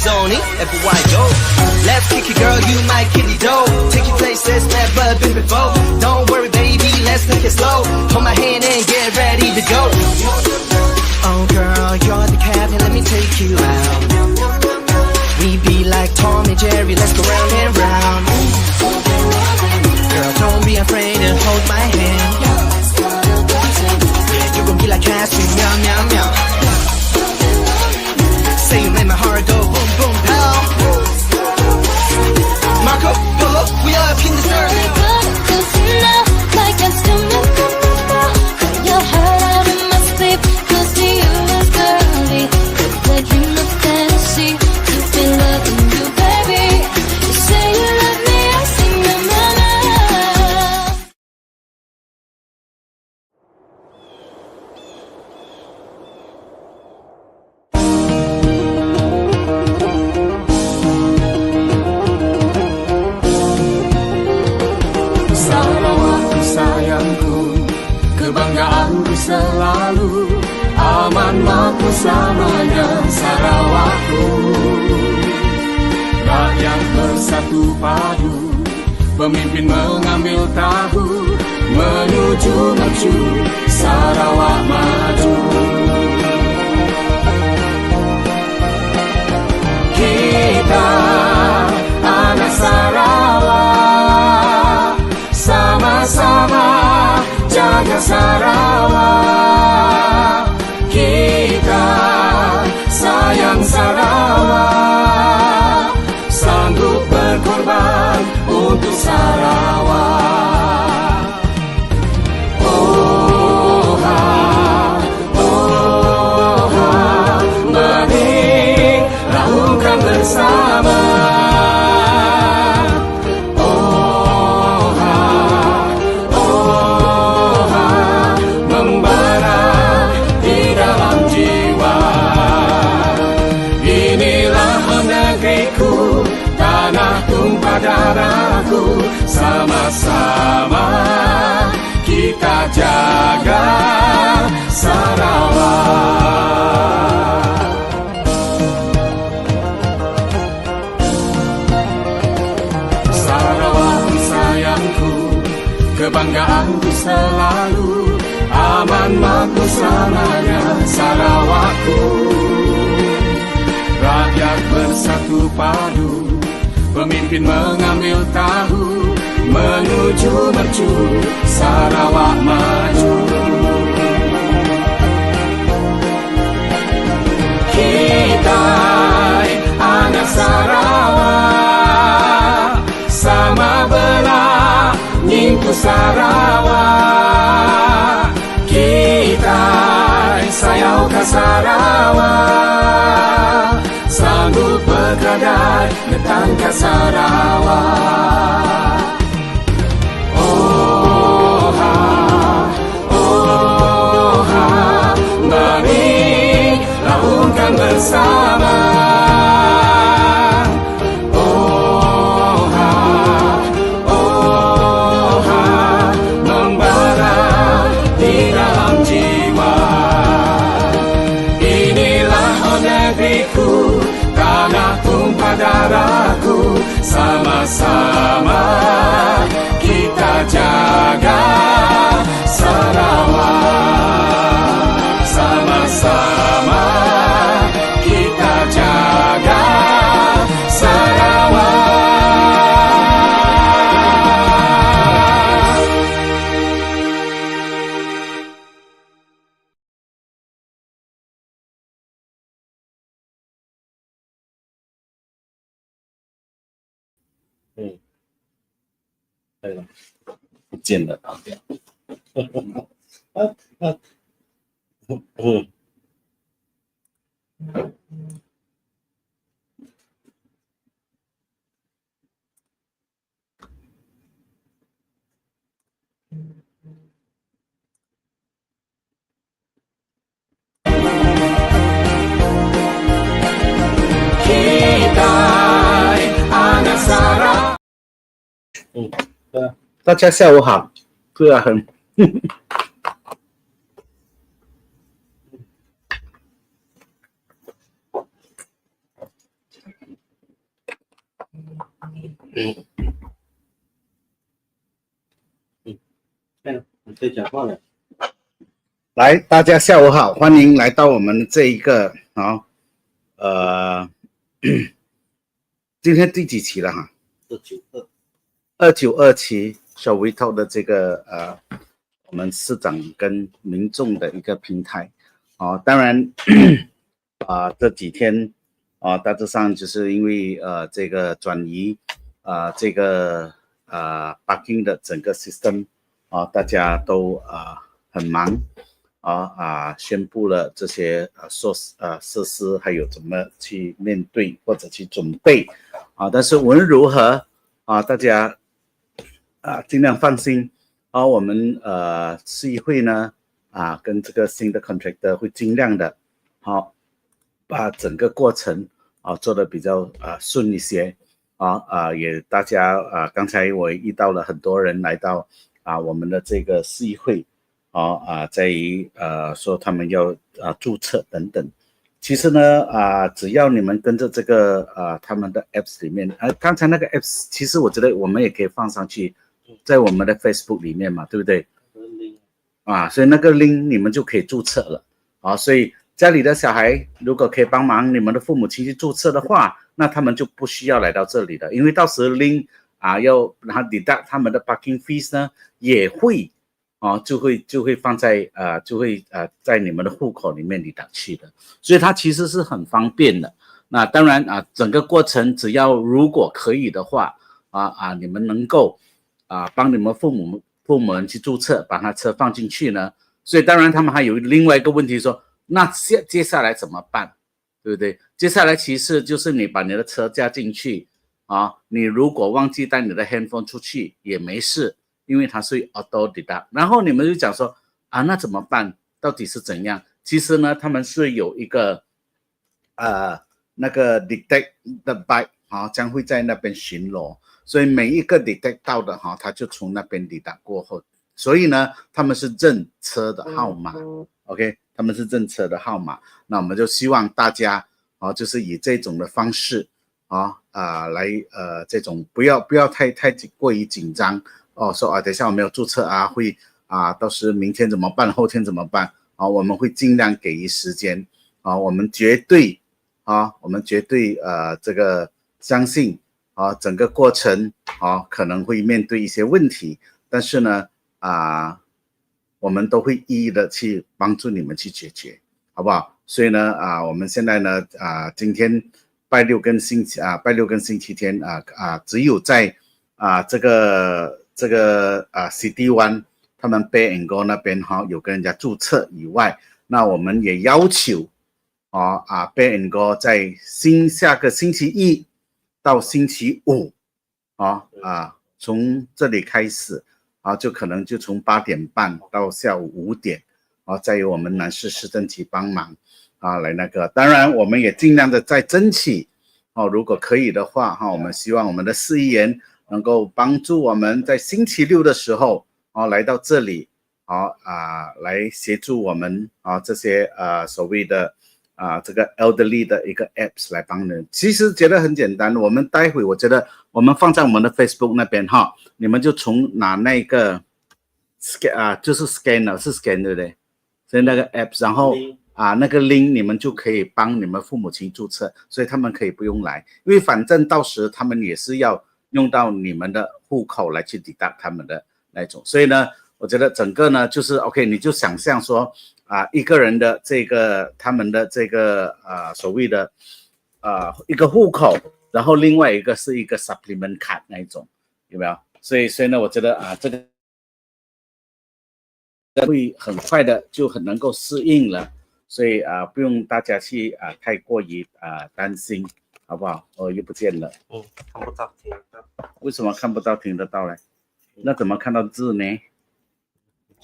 Sony, everywhere I go. Let's kick it, girl, you my kitty dough. Take you places never been before. Don't worry, baby, let's take it slow. Hold my hand and get ready to go. Oh, girl, you're the captain, let me take you out. We be like Tom and Jerry, let's go round and round. Girl, don't be afraid to hold my hand. Yeah, you gon' be like Cassie, meow, meow, meow. Say you make my heart go boom, boom, pow. Marco, Polo, we are up in the dirt. Like it's too much. Your heart out of my sleep, 'cause to you is dirty. I dream of fantasy, to be loving you, baby. You say you love me, I sing your mama. Sarawakku sayangku, kebanggaanku selalu, aman makmur selamanya Sarawakku. Rakyat bersatu padu, pemimpin mengambil tahu, menuju maju Sarawak maju. Kita anak Sarawak, sama-sama jaga Sarawak. Kita sayang Sarawak, sanggup berkorban untuk Sarawak. Oh ha, mari lakukan bersama. Darahku, sama-sama kita jaga Sarawak. Sarawak sayangku, kebanggaanku selalu, aman makmur selamanya Sarawakku. Rakyat bersatu padu, pemimpin mengambil tahu, menuju mercu Sarawak maju. Kita anak Sarawak, sama belah nyingku Sarawak. Kita sayang ke Sarawak, sanggup bergadai datang ke Sarawak. Oh ha, mari lakukan bersama. Oh ha, membara di dalam jiwa. Inilah negeriku, tanah tumpah darahku, sama-sama kita jaga Sarawak. Sama-sama kita jaga Sarawak.对了，不见了啊！大家下午好，对啊，很你可以讲话了。来，大家下午好，欢迎来到我们这一个今天第几期了哈？292期 ShallWEETalk 的这个我们市长跟民众的一个平台当然这几天大致上就是因为这个转移这个parking 的整个 system 大家都很忙宣布了这些设施还有怎么去面对或者去准备但是无论如何大家尽量放心我们市议会呢跟这个新的 contractor 会尽量的把整个过程做得比较顺一些也大家刚才我遇到了很多人来到我们的这个市议会在于说他们要注册等等。其实呢只要你们跟着这个他们的 apps 里面刚才那个 apps 其实我觉得我们也可以放上去在我们的 Facebook 里面嘛，对不对？所以那个 link 你们就可以注册了所以家里的小孩如果可以帮忙你们的父母亲去注册的话，那他们就不需要来到这里了，因为到时候 link要然后 deduct 他们的 parking fees 呢也会就会放在在你们的户口里面deduct去的，所以它其实是很方便的。那当然整个过程只要如果可以的话你们能够帮你们父母们去注册，把他车放进去呢，所以当然他们还有另外一个问题说，那接下来怎么办，对不对？接下来其实就是你把你的车加进去你如果忘记带你的 handphone 出去也没事，因为它是 auto deduct。 然后你们就讲说那怎么办，到底是怎样？其实呢他们是有一个那个 detect 的 bike将会在那边巡逻，所以每一个 detect 到的他就从那边 deduct 过后，所以呢他们是认车的号码OK， 他们是认车的号码。那我们就希望大家就是以这种的方式来这种不要太过于紧张说等一下我没有注册会到时明天怎么办，后天怎么办我们会尽量给予时间我们绝对这个相信整个过程可能会面对一些问题，但是呢我们都会一一的去帮助你们去解决，好不好？所以呢我们现在呢今天拜六跟星期天只有在这个City One 他们 Bay and Go 那边有跟人家注册以外，那我们也要求Bay and Go 在下个星期一到星期五从这里开始就可能就从8点半到下午5点再由我们南市市政局帮忙来那个。当然我们也尽量的再争取如果可以的话我们希望我们的市议员能够帮助我们在星期六的时候来到这里来协助我们这些所谓的这个 elderly 的一个 apps 来帮人。其实觉得很简单，我们待会我觉得我们放在我们的 Facebook 那边你们就从拿那个 scan 就是 scanner 是 scan 对不对？所以那个 apps 然后那个 link 你们就可以帮你们父母亲注册，所以他们可以不用来，因为反正到时他们也是要用到你们的户口来去 deduct 他们的那种。所以呢我觉得整个呢就是 OK， 你就想象说一个人的这个他们的这个所谓的一个户口，然后另外一个是一个 supplement card 那一种，有没有？所以呢我觉得这个会很快的就很能够适应了，所以不用大家去太过于担心，好不好？又不见了。看不到听得到。为什么看不到听得到呢？那怎么看到字呢？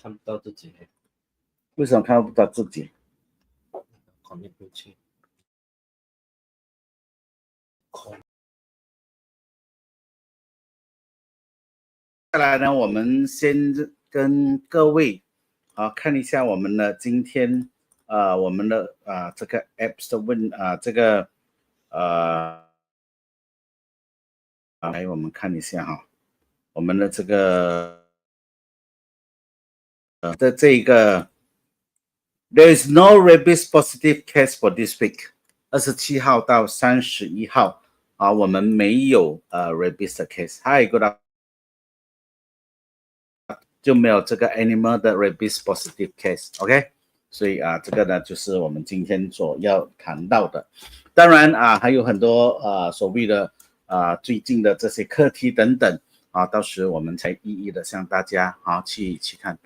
看不到自己。为什么看不到自己？画面不清。接下来呢，我们先跟各位看一下我们的今天我们的这个 apps 的这个来我们看一下哈，我们的这个这一个 There is no rabies positive case for this week。27号到31号我们没有rabies 的 case。Hi, good afternoon。就没有这个 animal 的 rabies positive case，OK？所以这个呢就是我们今天所要谈到的。当然还有很多所谓的最近的这些课题等等到时我们才一一的向大家去看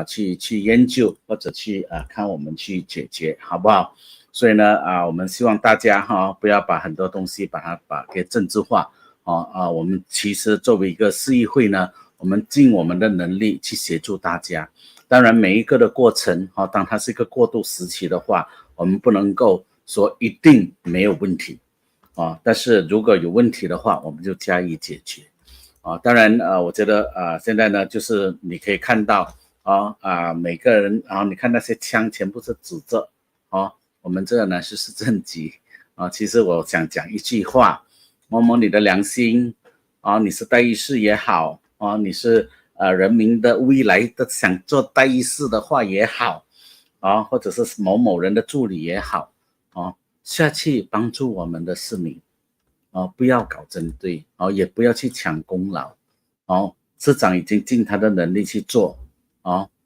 去研究或者去看我们去解决，好不好？所以呢我们希望大家不要把很多东西把它给政治化我们其实作为一个市议会呢，我们尽我们的能力去协助大家。当然每一个的过程当它是一个过渡时期的话，我们不能够说一定没有问题但是如果有问题的话，我们就加以解决当然我觉得现在呢就是你可以看到每个人你看那些枪全部是指着我们这个呢是市政局其实我想讲一句话，摸摸你的良心你是代议士也好你是人民的未来的想做代议士的话也好或者是某某人的助理也好下去帮助我们的市民不要搞针对也不要去抢功劳市长已经尽他的能力去做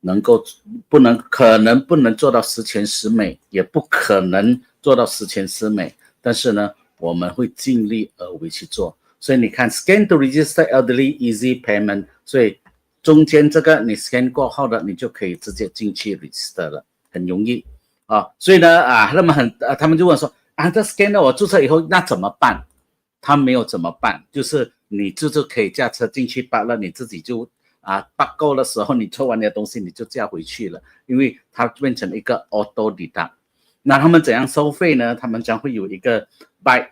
能够可能不能做到十全十美，也不可能做到十全十美，但是呢我们会尽力而为去做。所以你看 scan to register elderly easy payment， 所以中间这个你 scan 过后的你就可以直接进去 register 了，很容易所以呢他们就问说这 scan 了我注册以后那怎么办？他没有怎么办，就是你就可以驾车进去办了，你自己就办够的时候你抽完你的东西你就驾回去了，因为它变成一个 auto deduct。 那他们怎样收费呢？他们将会有一个 bike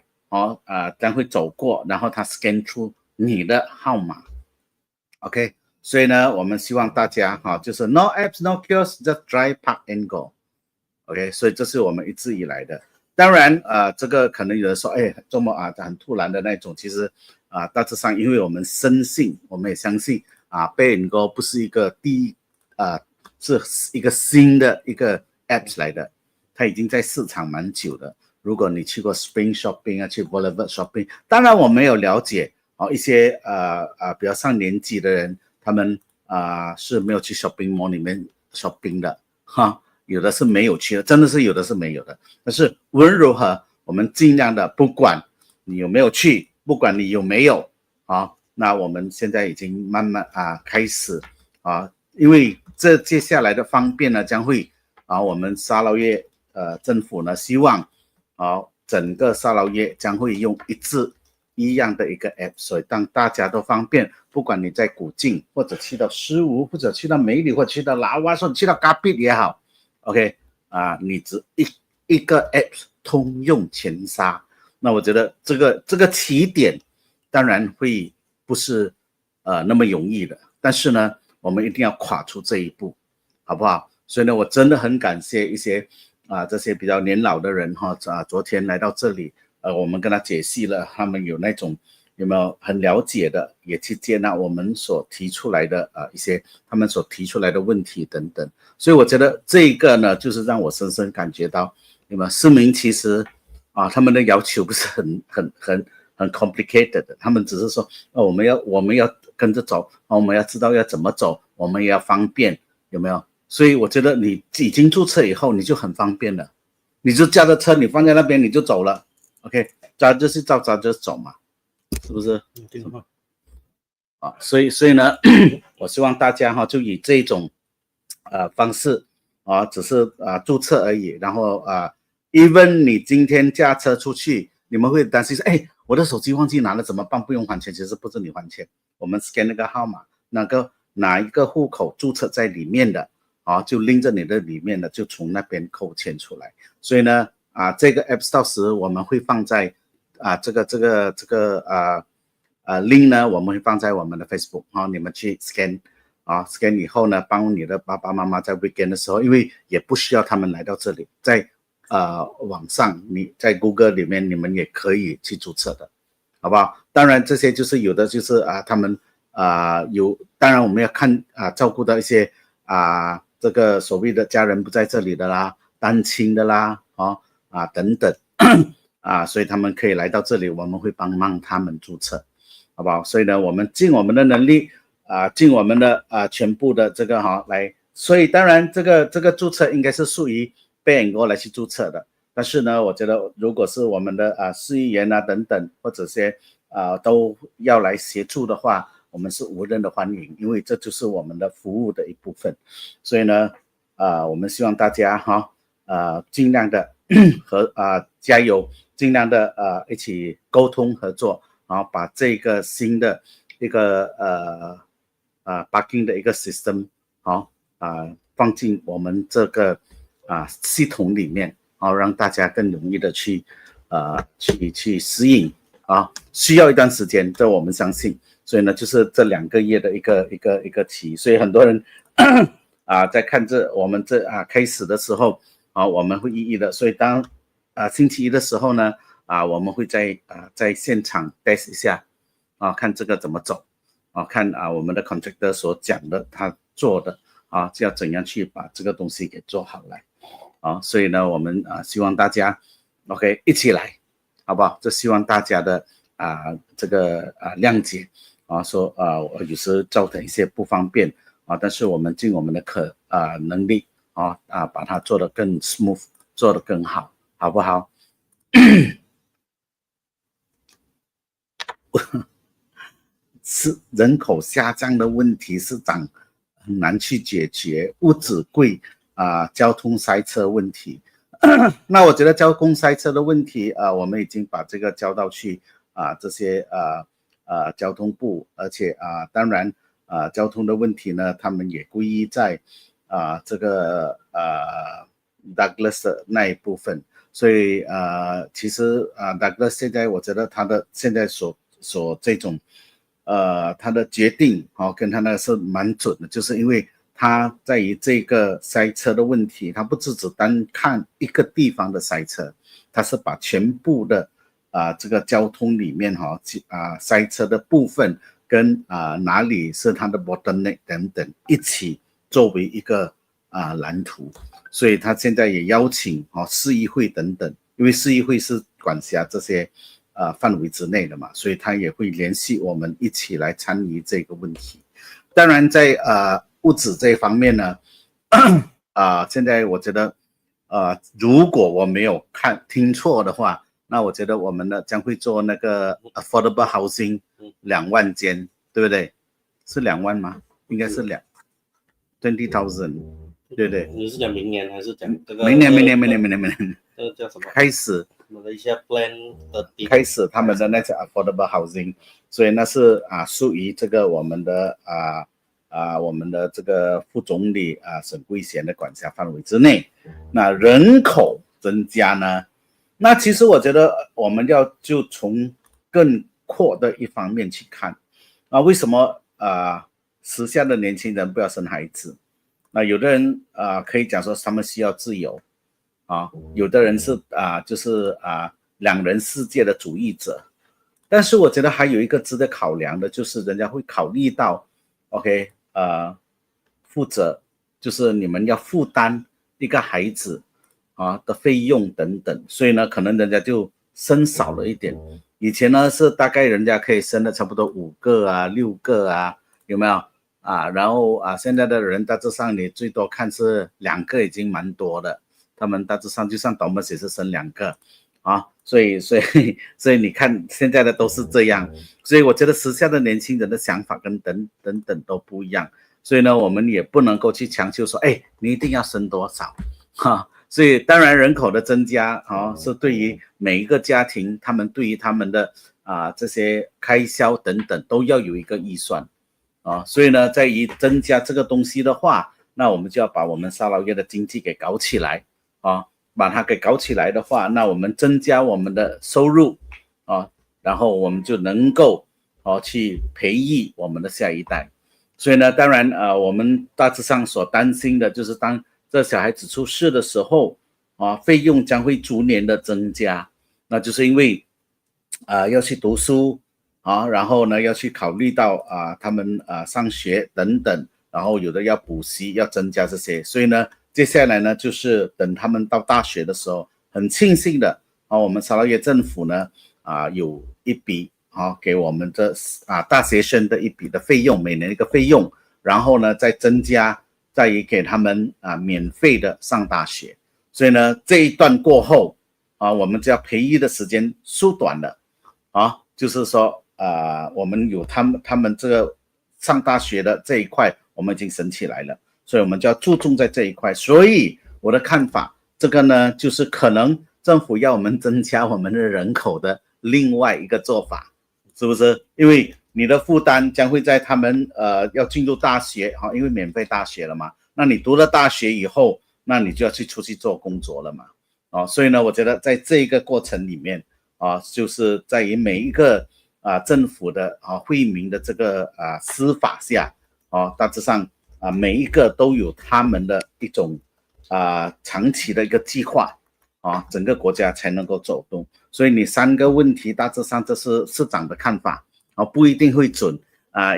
将会走过，然后他 scan 出你的号码 OK。 所以呢我们希望大家就是 no apps no kiosks just drive park and go OK。 所以这是我们一直以来的。当然这个可能有人说这么很突然的那种，其实大致上因为我们深信我们也相信Pay and Go 不是一个是一个新的一个 apps 来的，它已经在市场蛮久的。如果你去过 Spring Shopping 去 Boulevard Shopping， 当然我没有了解一些比较上年纪的人，他们是没有去 Shopping Mall 里面 shopping 的有的是没有去的，真的是有的是没有的。但是无论如何我们尽量的，不管你有没有去，不管你有没有那我们现在已经慢慢开始因为这接下来的方便呢将会我们沙捞越政府呢希望整个沙捞越将会用一样的一个 app， 所以当大家都方便，不管你在古晋或者去到狮吴或者去到美里或者去到拉瓦或者去到嘎壁也好 OK 你只一个 app 通用全沙。那我觉得这个起点当然会不是那么容易的，但是呢我们一定要跨出这一步，好不好？所以呢我真的很感谢一些这些比较年老的人昨天来到这里我们跟他解析了，他们有那种有没有很了解的，也去接纳我们所提出来的一些他们所提出来的问题等等。所以我觉得这个呢就是让我深深感觉到有没有市民其实他们的要求不是很 complicated 的，他们只是说我们要跟着走我们要知道要怎么走，我们也要方便，有没有？所以我觉得你已经注册以后你就很方便了，你就驾着车你放在那边你就走了 OK， 早就是早就走嘛，是不是？所以呢我希望大家就以这种方式只是注册而已，然后even 你今天驾车出去，你们会担心说我的手机忘记拿了怎么办？不用还钱，其实不是你还钱，我们 scan 那个号码，哪一个户口注册在里面的就拎着你的里面的，就从那边扣钱出来。所以呢这个 apps 到时我们会放在这个link 呢我们会放在我们的 Facebook 你们去 scan scan 以后呢，帮你的爸爸妈妈在 weekend 的时候，因为也不需要他们来到这里，在网上你在 Google 里面你们也可以去注册的好不好？当然这些就是有的就是他们当然我们要看照顾到一些这个所谓的家人不在这里的啦，单亲的啦，等等所以他们可以来到这里，我们会帮忙他们注册，好不好？所以呢，我们尽我们的能力尽我们的全部的这个来，所以当然这个注册应该是属于被人来去注册的，但是呢，我觉得如果是我们的市议员等等或者些都要来协助的话，我们是无任的欢迎，因为这就是我们的服务的一部分。所以呢，我们希望大家尽量的加油，尽量的一起沟通合作，然后把这个新的一个parking 的一个 system 放进我们这个系统里面，让大家更容易的去适应需要一段时间，这我们相信。所以呢，就是这2个月的一个期，所以很多人在看我们开始的时候我们会一一的，所以当星期一的时候呢我们会在现场 test 一下看这个怎么走看我们的 contractor 所讲的他做的就要怎样去把这个东西给做好来所以呢，我们希望大家 OK 一起来，好不好？就希望大家的这个谅解说我有时造成一些不方便但是我们尽我们的能力把它做得更 smooth， 做得更好，好不好？是人口下降的问题，市长很难去解决，物质贵交通塞车问题。那我觉得交通塞车的问题我们已经把这个交到去这些交通部，而且当然交通的问题呢，他们也归依在这个Douglas 那一部分，所以其实Douglas 现在我觉得他的现在所这种他的决定跟他那个是蛮准的，就是因为他在于这个塞车的问题，他不只单看一个地方的塞车，他是把全部的这个交通里面塞车的部分跟哪里是它的 bottleneck 等等一起作为一个蓝图，所以他现在也邀请市议会等等，因为市议会是管辖这些范围之内的嘛，所以他也会联系我们一起来参与这个问题。当然在物质这一方面呢现在我觉得如果我没有听错的话，那我觉得我们呢将会做那个 affordable housing 2万间，对不对？是2万吗？应该是20,000，对不对？你是讲明年还是讲这个？明年。这个叫什么？开始我的一些 plan 的开始他们的那些 affordable housing， 所以那是属于这个我们的这个副总理沈桂贤的管辖范围之内。那人口增加呢？那其实我觉得我们就从更阔的一方面去看为什么时下的年轻人不要生孩子？那有的人可以讲说他们需要自由有的人是就是2人世界的主义者，但是我觉得还有一个值得考量的，就是人家会考虑到 OK 负责，就是你们要负担一个孩子的费用等等，所以呢可能人家就生少了一点。以前呢是大概人家可以生的差不多5个6个有没有然后现在的人大致上你最多看是2个已经蛮多的，他们大致上就像倒霉也是生2个所以你看现在的都是这样，所以我觉得时下的年轻人的想法跟等等都不一样，所以呢我们也不能够去强求说你一定要生多少所以当然人口的增加是对于每一个家庭，他们对于他们的这些开销等等都要有一个预算所以呢在于增加这个东西的话，那我们就要把我们沙劳越的经济给搞起来把它给搞起来的话，那我们增加我们的收入然后我们就能够去培育我们的下一代。所以呢当然我们大致上所担心的就是当这小孩子出世的时候费用将会逐年的增加，那就是因为要去读书啊，然后呢要去考虑到他们上学等等，然后有的要补习，要增加这些，所以呢，接下来呢就是等他们到大学的时候，很庆幸的我们沙捞越政府呢有一笔给我们这大学生的一笔的费用，每年一个费用，然后呢再增加，再给他们免费的上大学，所以呢这一段过后我们只要培育的时间缩短了就是说我们有他们这个上大学的这一块我们已经省起来了，所以我们就要注重在这一块。所以我的看法，这个呢就是可能政府要我们增加我们的人口的另外一个做法，是不是？因为你的负担将会在他们要进入大学因为免费大学了嘛，那你读了大学以后，那你就要出去做工作了嘛所以呢我觉得在这个过程里面就是在于每一个政府的惠民的这个司法下大致上每一个都有他们的一种长期的一个计划整个国家才能够走动。所以你3个问题大致上这是市长的看法不一定会准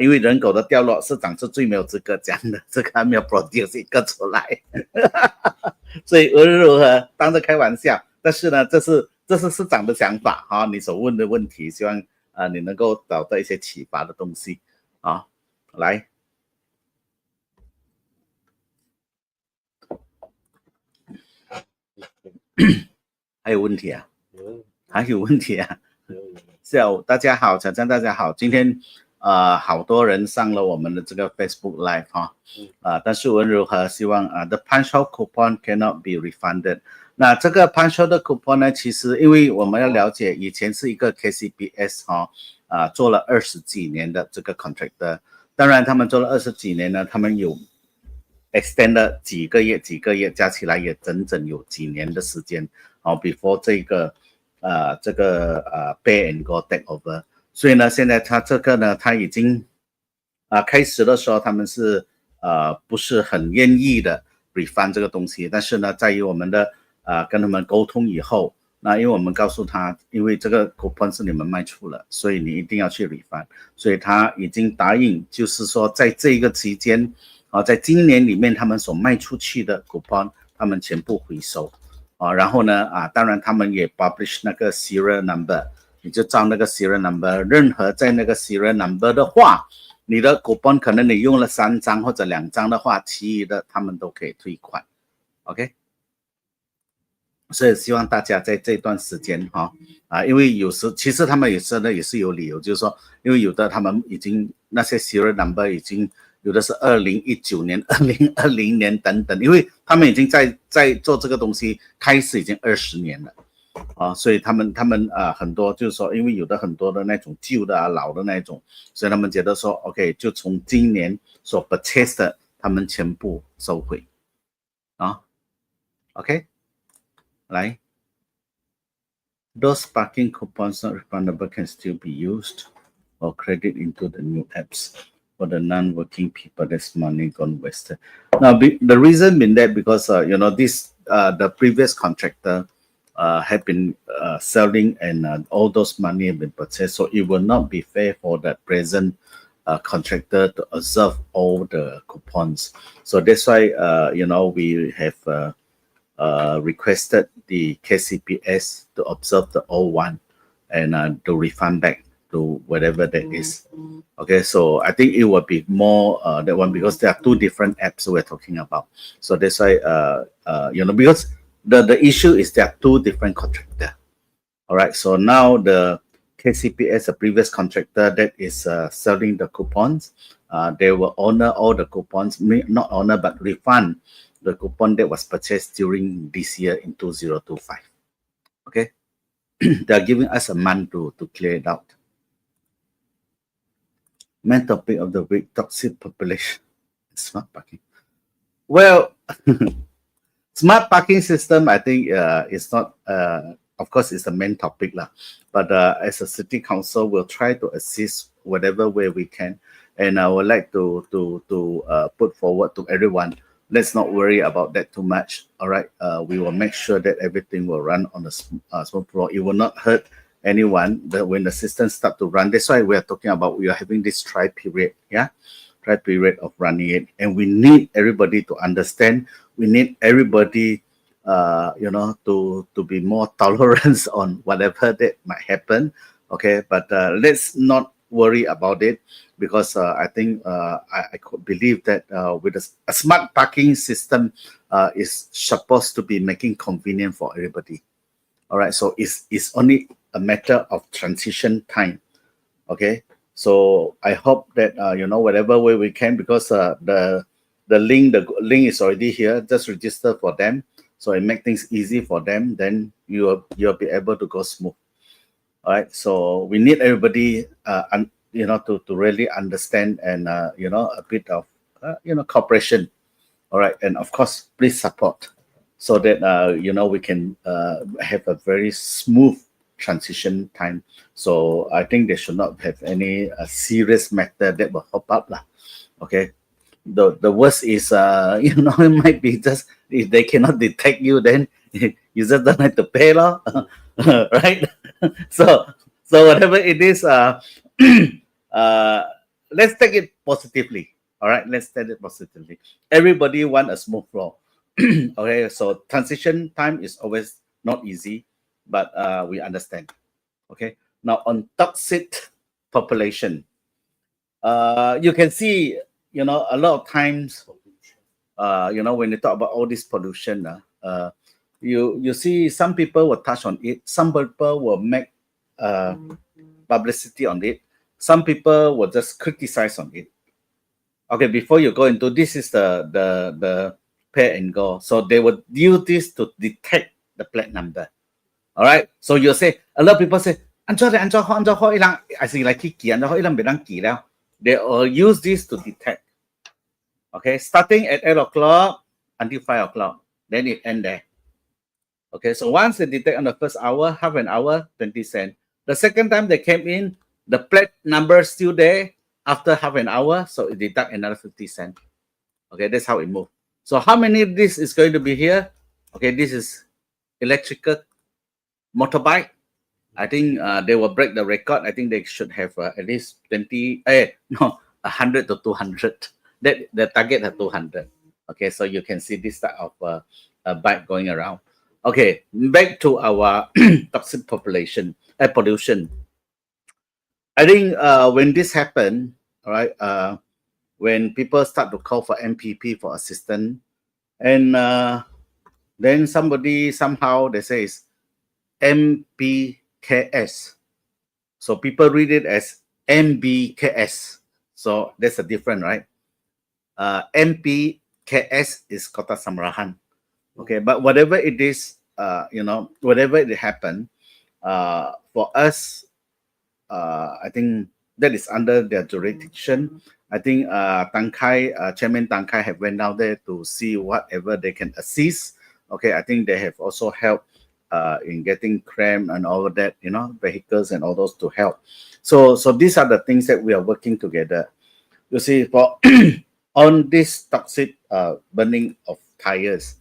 因为人口的掉落，市长是最没有资格讲的，这个还没有 produce 一个出来所以无论如何当着开玩笑，但是呢这是市长的想法你所问的问题，希望你能够找到一些启发的东西来还有问题还有问题大家好，小张大家好，今天好多人上了我们的这个 Facebook Live 但是无论如何希望the punch hole coupon cannot be refunded。 那这个 punch hole 的 coupon 呢，其实因为我们要了解，以前是一个 KCBS 做了20几年的这个 contractor， 当然他们做了20几年呢，他们有 extend 了几个月加起来也整整有几年的时间before 这个pay and go take over。 所以呢现在他这个呢他已经开始的时候他们是不是很愿意的 refund 这个东西，但是呢在于我们的跟他们沟通以后，那因为我们告诉他，因为这个 coupon 是你们卖出了，所以你一定要去 refund， 所以他已经答应，就是说在这个期间在今年里面他们所卖出去的 coupon 他们全部回收然后呢当然他们也 publish 那个 serial number， 你就照那个 serial number， 任何在那个 serial number 的话，你的 coupon 可能你用了3张或者2张的话，其余的他们都可以退款 OK。 所以希望大家在这段时间因为有时其实他们也是有理由，就是说因为有的他们已经那些 serial number 已经有的是2019年2020年等等，因为他们已经在做这个东西开始已经20年了所以他们很多就是说因为有的很多的那种旧的老的那种，所以他们觉得说 OK 就从今年所 purchase 的他们全部收回OK。 来 Those parking coupons not refundable can still be used or credit into the new apps for the non-working people. There's money gone wasted. Now, the reason being that because this the previous contractor have been selling and all those money have been purchased, so it will not be fair for that present contractor to observe all the coupons. So that's why we have requested the KCPS to observe the old one and to refund back to whatever that is. Okay, so I think it will be more that one because there are 2 different apps we're talking about. So that's why because the issue is there are 2 different contractors. All right, so now the KCPS, the previous contractor that is selling the coupons, they will honor all the coupons, not honor but refund the coupon that was purchased during this year in 2025. Okay, they are giving us a month to clear it out. Main topic of the week: toxic population, smart parking. Well, smart parking system, I think is not. Of course, it's the main topic lah. But as a city council, we'll try to assist whatever way we can, and I would like to put forward to everyone. Let's not worry about that too much. All right, we will make sure that everything will run on a smooth flow. It will not hurt anyone when the system start to run. That's why we are talking about we are having this trial period, trial period of running it, and we need everybody to understand. We need everybody, to be more tolerant on whatever that might happen. Okay, but let's not worry about it, because I think I could believe that with a smart parking system is supposed to be making convenient for everybody. All right, so it's only a matter of transition time. Okay, so I hope that whatever way we can, because the link is already here. Just register for them, so it make things easy for them. Then you'll be able to go smooth. All right, so we need everybody to really understand, and a bit of cooperation. All right, and of course please support, so that we can have a very smooth transition time. So I think they should not have any serious matter that will pop up lah. Okay, the worst is it might be just if they cannot detect you, then you just don't have to pay lah. Right? So whatever it is, let's take it positively. All right, let's take it positively. Everybody want a smooth flow. Okay, so transition time is always not easy, but we understand. Okay, now on toxic population, you can see, a lot of times, when you talk about all this pollution, you see some people will touch on it, some people will make publicity on it, some people will just criticize on it. Okay, before you go into this, is the pay and go. So they would use this to detect the plate number. All right. So you say, a lot of people say, they all use this to detect. Okay, starting at 8 o'clock until 5 o'clock, then it end there. Okay, so once they detect on the first hour, half an hour, 20 cents. The second time they came in, the plate number still there after half an hour, so it deduct another 50 cents. Okay, that's how it moves. So how many of this is going to be here? Okay, this is electrical motorbike. I think they will break the record. I think they should have at least 100 to 200. That the target at 200. Okay, so you can see this type of bike going around. Okay, back to our toxic pollution. I think when this happened, all right, when people start to call for MPP for assistance, and then somebody somehow they say it's MBKS. So people read it as MBKS. So that's a different, right? MPKS is Kota Samarahan. Okay, but whatever it is, whatever it happened, for us, I think that is under their jurisdiction. I think Chairman Tang Kai have went down there to see whatever they can assist. Okay, I think they have also helped in getting cram and all of that, vehicles and all those to help. So these are the things that we are working together. You see, for on this toxic burning of tires,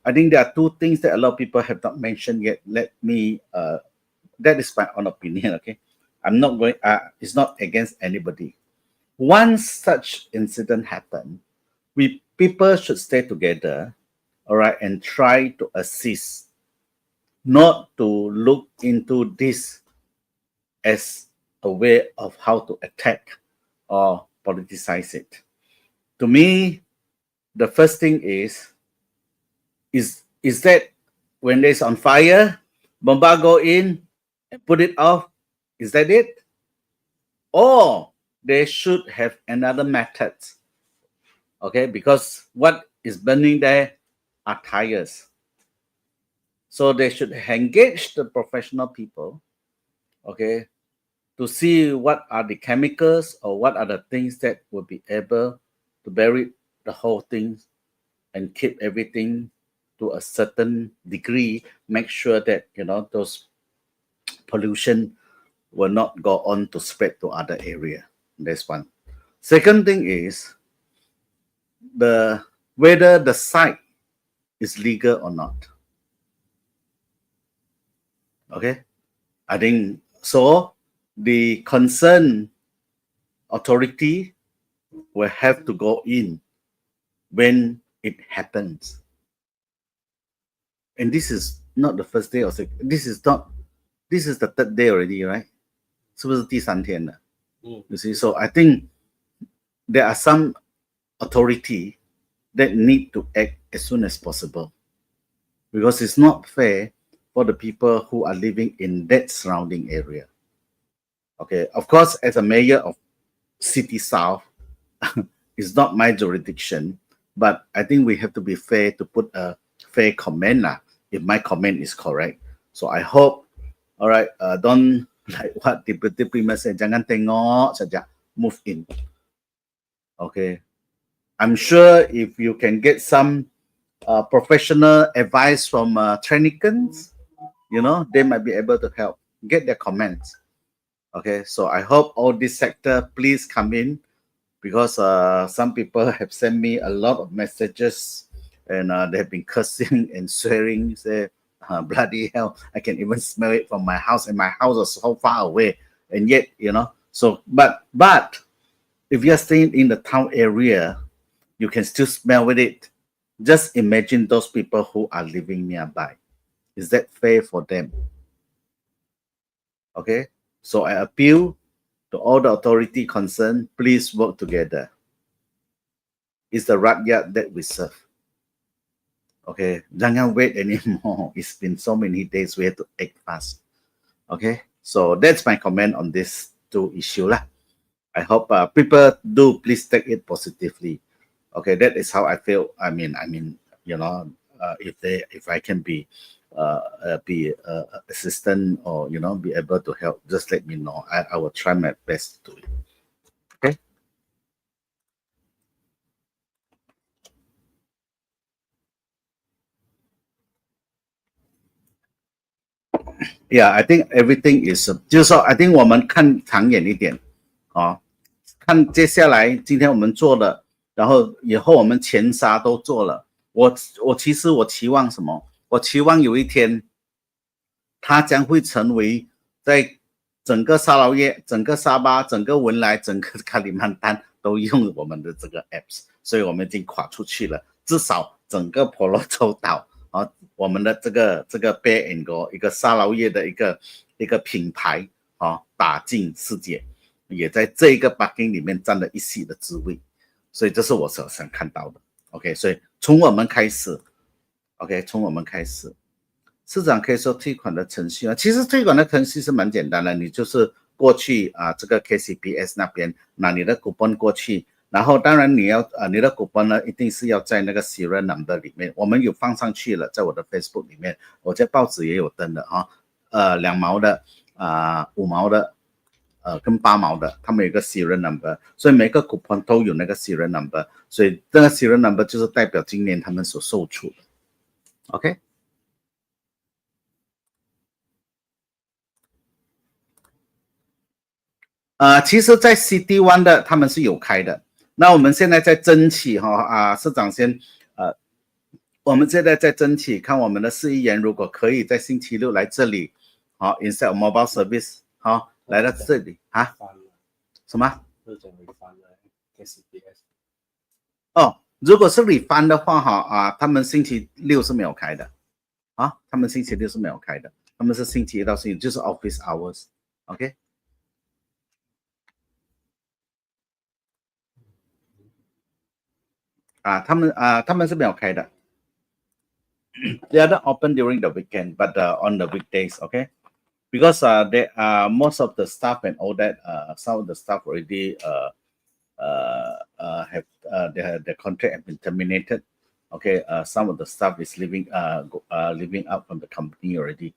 I think there are two things that a lot of people have not mentioned yet. Let me, that is my own opinion, okay? I'm not going, it's not against anybody. Once such incident happen, people should stay together, all right, and try to assist, not to look into this as a way of how to attack or politicize it. To me, the first thing is that when it's on fire, bomba go in and put it off, is that it? Or they should have another method, okay? Because what is burning there are tires. So they should engage the professional people, okay, to see what are the chemicals or what are the things that will be able to bury the whole thing and keep everything to a certain degree, make sure that, those pollution will not go on to spread to other area. That's one. Second thing is whether the site is legal or not. Okay, I think So the concerned authority will have to go in when it happens. And this is not the first day or second. This is the third day already, right? 是不是第3天了? You see, so I think there are some authority that need to act as soon as possible, because it's not fair for the people who are living in that surrounding area. Okay, of course, as a mayor of City South, it's not my jurisdiction, but I think we have to be fair to put a fair comment if my comment is correct. So I hope, all right, don't like what Deputy Premier said, jangan tengok saja, move in. Okay, I'm sure if you can get some professional advice from Tranicans, you know, they might be able to help, get their comments. Okay, so I hope all this sector please come in, because some people have sent me a lot of messages, and they have been cursing and swearing, say, bloody hell, I can even smell it from my house, and my house is so far away, and yet, you know, so but if you're staying in the town area, you can still smell with it. Just imagine those people who are living nearby. Is that fair for them? Okay, so I appeal to all the authority concerned, please work together. It's the rakyat that we serve. Okay, jangan wait anymore. It's been so many days, we have to act fast. Okay, so that's my comment on these two issues. I hope people do please take it positively. Okay, that is how I feel. I mean, you know, if I can be assistant, or you know, be able to help, just let me know. I will try my best to do it. Okay. Yeah, I think everything is 就是说 I think 我们看长远一点看接下来今天我们做的，然后以后我们前沙都做了，我其实我期望什么？我期望有一天它将会成为在整个沙劳越、整个沙巴、整个文莱、整个卡里曼丹都用我们的这个 apps， 所以我们已经跨出去了，至少整个婆罗洲岛我们的这个 Bear and Go 一个沙劳越的一个品牌打进世界，也在这一个 bucket 里面占了一席的滋味，所以这是我所想看到的。OK， 所以从我们开始 ，OK， 从我们开始，市长可以说退款的程序其实退款的程序是蛮简单的，你就是过去这个 KCPS 那边拿你的 coupon 过去。然后当然你要你的 coupon 呢一定是要在那个 serial number 里面，我们有放上去了，在我的 Facebook 里面，我在报纸也有登的2毛的5毛的跟8毛的，他们有一个 serial number， 所以每个 coupon 都有那个 serial number， 所以这个 serial number 就是代表今年他们所售出的 OK。其实在 City One 的他们是有开的，那我们现在在争取市长先我们现在在争取看我们的市议员如果可以在星期六来这里instead of mobile service 来到这里什么如果是 refund 的话他们星期六是没有开的他们星期六是没有开的，他们是星期一到星期就是 office hours OK。他们是没有开的。They are not open during the weekend, but on the weekdays, okay? Because they most of the staff and all that, some of the staff already have their contract have been terminated. Okay, some of the staff is living out from the company already.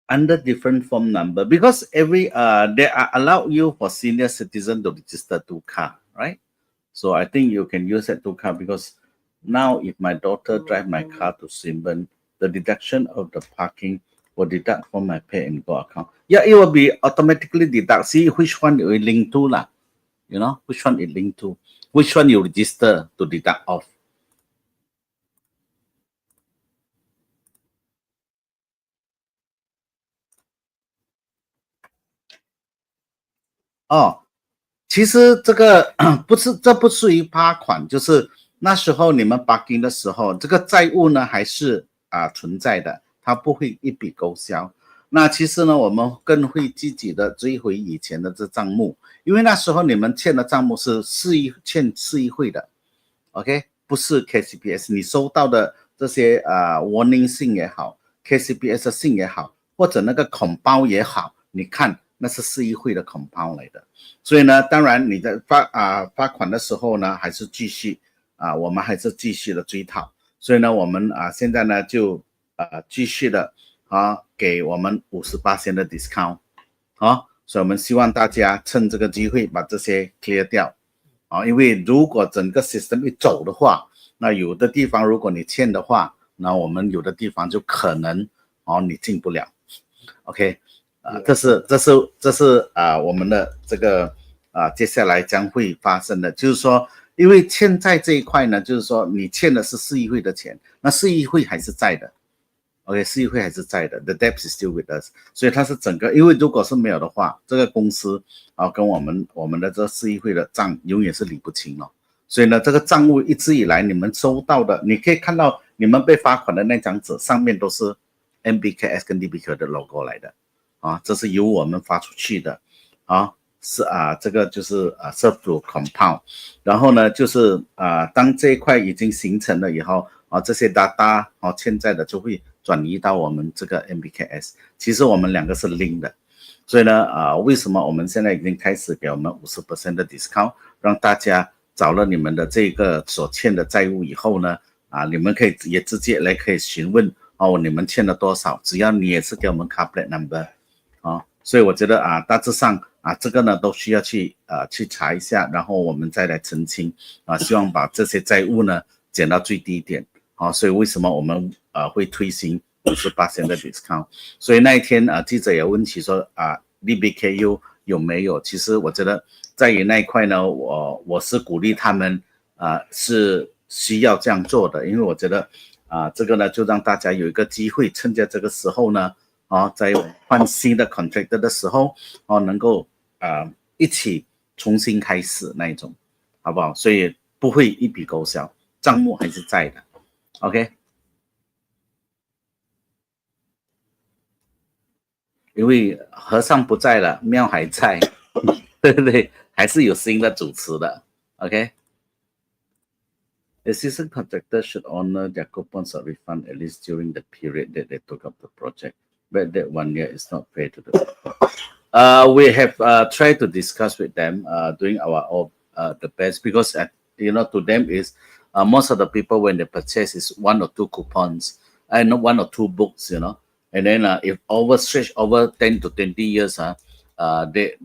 Under different phone number, because every they are allow you for senior citizen to register 2 car, right? So I think you can use that 2 car, because now if my daughter drive my car to Simban, the deduction of the parking will deduct from my pay and go account. Yeah, it will be automatically deduct. See which one you link to lah. You know, which one it link to, which one you register to deduct off. Oh, 其实这个这不属于罚款，就是那时候你们 parking 的时候，这个债务呢还是存在的，它不会一笔勾销。那其实呢，我们更会积极的追回以前的这账目，因为那时候你们欠的账目是欠市议会的 ，OK， 不是 KCPS， 你收到的这些warning 信也好 ，KCPS 的信也好，或者那个孔包也好，你看那是市议会的孔包来的。所以呢，当然你在发款的时候呢，还是继续我们还是继续的追讨。所以呢，我们现在呢就继续的给我们58%的 discount 所以我们希望大家趁这个机会把这些 clear 掉因为如果整个 system 一走的话，那有的地方如果你欠的话，那我们有的地方就可能你进不了 ，OK。这是我们的这个接下来将会发生的，就是说，因为欠债这一块呢，就是说你欠的是市议会的钱，那市议会还是在的 ，OK， 市议会还是在的 ，the debt is still with us， 所以它是整个，因为如果是没有的话，这个公司跟我们的这市议会的账永远是理不清了，所以呢，这个账务一直以来你们收到的，你可以看到你们被罚款的那张纸上面都是 MBKS 跟 DBK 的 logo 来的。这是由我们发出去的是这个就是serve to compound， 然后呢就是当这一块已经形成了以后这些 data 欠债的就会转移到我们这个 MBKS， 其实我们两个是 link 的，所以呢为什么我们现在已经开始给我们 50% 的 discount， 让大家找了你们的这个所欠的债务以后呢你们可以也直接来可以询问你们欠了多少，只要你也是给我们 car plate number所以我觉得大致上这个呢都需要去查一下，然后我们再来澄清希望把这些债务呢减到最低点所以为什么我们会推行58%的 discount， 所以那一天记者也问起说DBKU 有没有，其实我觉得在于那一块呢我是鼓励他们是需要这样做的，因为我觉得这个呢就让大家有一个机会趁着这个时候呢在换新的 contractor 的时候能够一起重新开始那一种，好不好？所以不会一笔勾销，账目还是在的 ，OK。因为和尚不在了，庙还在，对不对？还是有新的主持的 ，OK。Existing contractors should honor their coupons or refund at least during the period that they took up the project. But that 1 year is not fair to the people. We have tried to discuss with them, doing our the best, because to them is most of the people when they purchase is 1 or 2 coupons and 1 or 2 books, and then if stretch over 10 to 20 years, they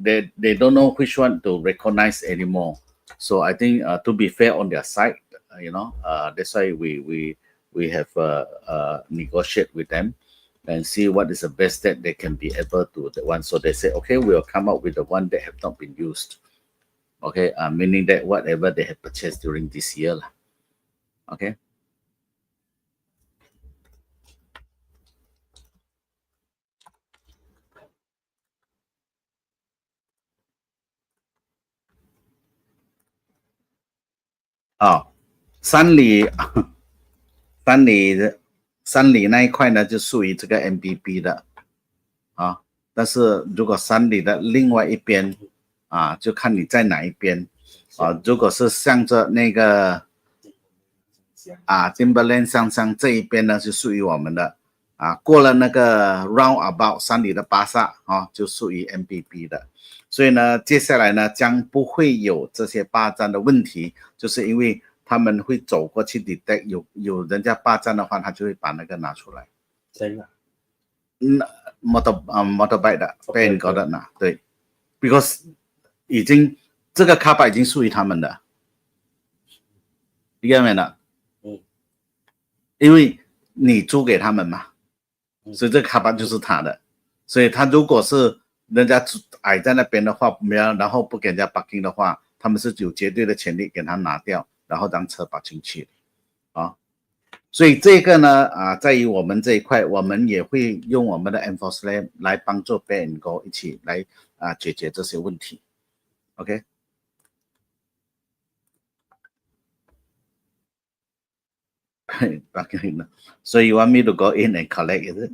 don't know which one to recognize anymore. So I think to be fair on their side, that's why we have negotiate with them and see what is the best that they can be able to the one. So they say, okay, we'll come up with the one that have not been used. Okay, meaning that whatever they have purchased during this year. Okay.山里那一块呢就属于这个 MBB 的但是如果山里的另外一边就看你在哪一边如果是向着那个Timberland 上这一边呢是属于我们的过了那个 roundabout 山里的巴萨就属于 MBB 的，所以呢接下来呢将不会有这些霸占的问题，就是因为他们会走过去 detect 有人家霸占的话，他就会把那个拿出来。谁拿？motorbike 的被人搞的拿，对 ，because 已经这个 car park 已经属于他们的，你看没有？因为你租给他们嘛，所以这个卡巴就是他的。所以他如果是人家矮在那边的话，没有，然后不给人家 parking 的话，他们是有绝对的权利给他拿掉，然后让车把进去啊。所以这个呢在于我们这一块，我们也会用我们的 enforcement 来帮助 Pay and Go 一起来解决这些问题。OK。所以 you want me to go in and collect is it？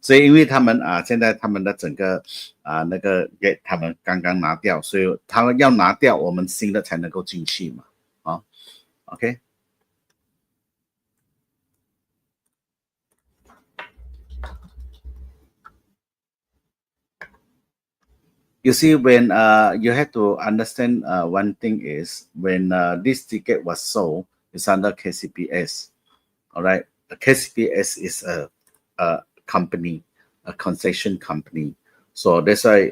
所以因为他们现在他们的整个那个给他们刚刚拿掉，所以他们要拿掉，我们新的才能够进去嘛。OK。You see, when you have to understand one thing is when this ticket was sold, it's under KCPS. All right, the KCPS is a company, a concession company. So that's why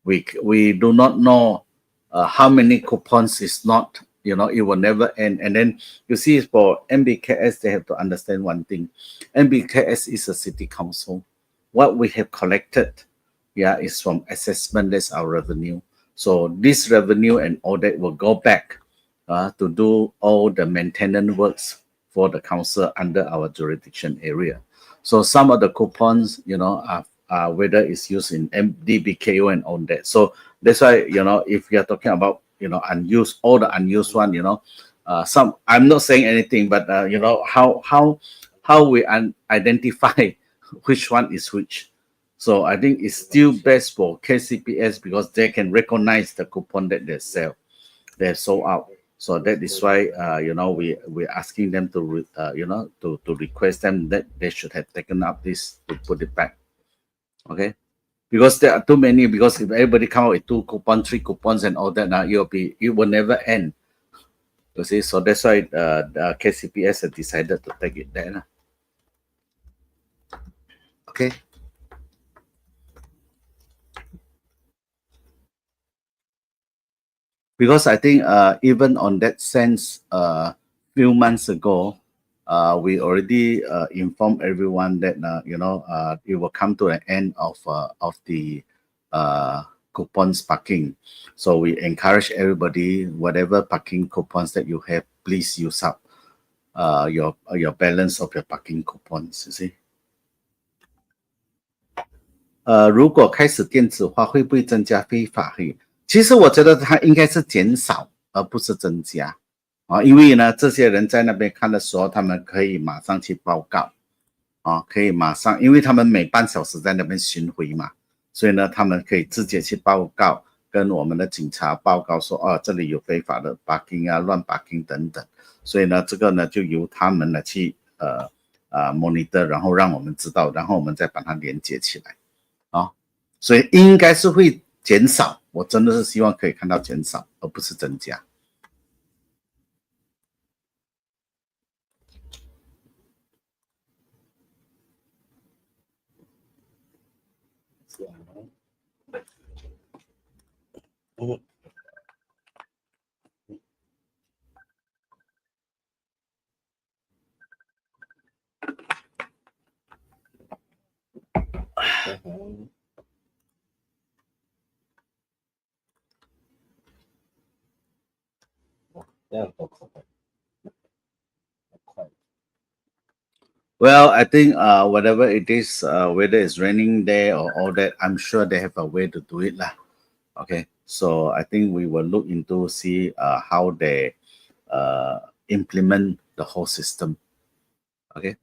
we do not know how many coupons is not. It will never end. And then you see, for MBKS, they have to understand one thing. MBKS is a city council. What we have collected, is from assessment. That's our revenue. So this revenue and all that will go back to do all the maintenance works for the council under our jurisdiction area. So some of the coupons, whether it's used in DBKO and all that. So that's why, if you're talking about, unused, all the unused one, some, I'm not saying anything, but, how we identify which one is which. So I think it's still best for KCPS because they can recognize the coupon that they sold out. So that is why we're asking them to to request them that they should have taken up this to put it back. Okay, because there are too many. Because if everybody come out with 2 coupons, 3 coupons, and all that, now it will never end. You see, so that's why the KCPS has decided to take it there. Okay. Because I think even on that sense, few months ago, we already informed everyone that it will come to an end of the coupons parking. So we encourage everybody, whatever parking coupons that you have, please use up your balance of your parking coupons. You see. 如果开始电子化，会不会增加非法黑？其实我觉得它应该是减少，而不是增加因为呢，这些人在那边看的时候，他们可以马上去报告可以马上，因为他们每半小时在那边巡回嘛，所以呢，他们可以直接去报告，跟我们的警察报告说，这里有非法的 parking 乱 parking 等等，所以呢，这个呢就由他们呢去monitor， 然后让我们知道，然后我们再把它连接起来所以应该是会减少，我真的是希望可以看到减少，而不是增加。Well, I think whatever it is, whether it's raining there or all that, I'm sure they have a way to do it lah. Okay, so I think we will look into see how they implement the whole system. Okay.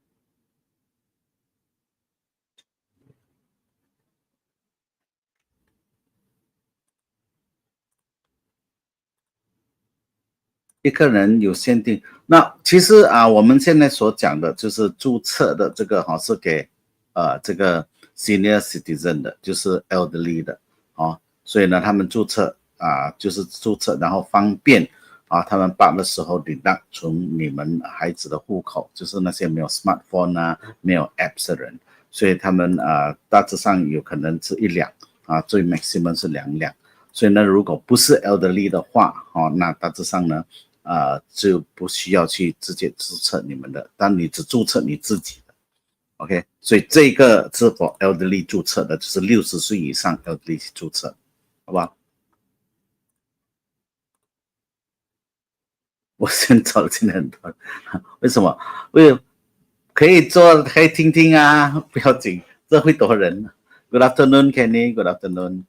一个人有限定，那其实我们现在所讲的就是注册的这个是给这个 senior citizen 的，就是 elderly 的所以呢，他们注册就是注册，然后方便他们办的时候deduct从你们孩子的户口，就是那些没有 smartphone 没有 apps 的人，所以他们大致上有可能是1辆最 maximum 是2辆，所以呢，如果不是 elderly 的话那大致上呢就不需要去直接注册你们的，但你只注册你自己的 OK， 所以这个是否 elderly 注册的，就是60岁以上 elderly 注册，好不好？我先找了，真的很多人，为什么？可以做，可以听听啊，不要紧，这会多人。Good afternoon, Kenny. Good afternoon.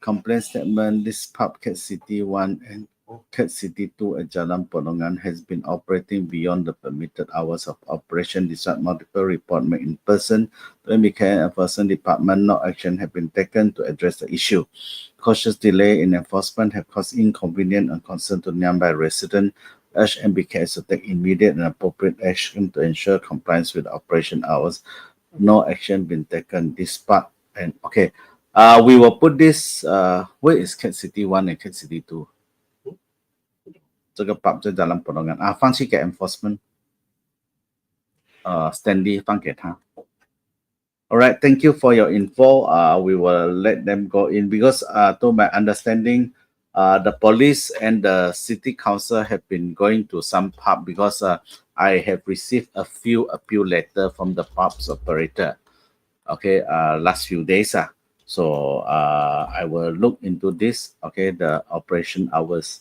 Complaint statement. This pub, Cat City 1 and Cat City 2 at Jalan Polongan has been operating beyond the permitted hours of operation despite multiple reports made in person. To indicate enforcement department, no action have been taken to address the issue. Cautious delay in enforcement have caused inconvenience and concern to nearby residents. Urge MBKS to take immediate and appropriate action to ensure compliance with operation hours. No action been taken. This part and okay. We will put this. Where is Cat City 1 and Cat City 2? 这个 pub 在 Jalan Polongan 啊，放弃给 enforcement。Stanley 放给他。All right, thank you for your info. We will let them go in because, to my understanding, the police and the city council have been going to some pub because I have received a few appeal letters from the pub's operator. Okay, last few days. So I will look into this. Okay, the operation hours.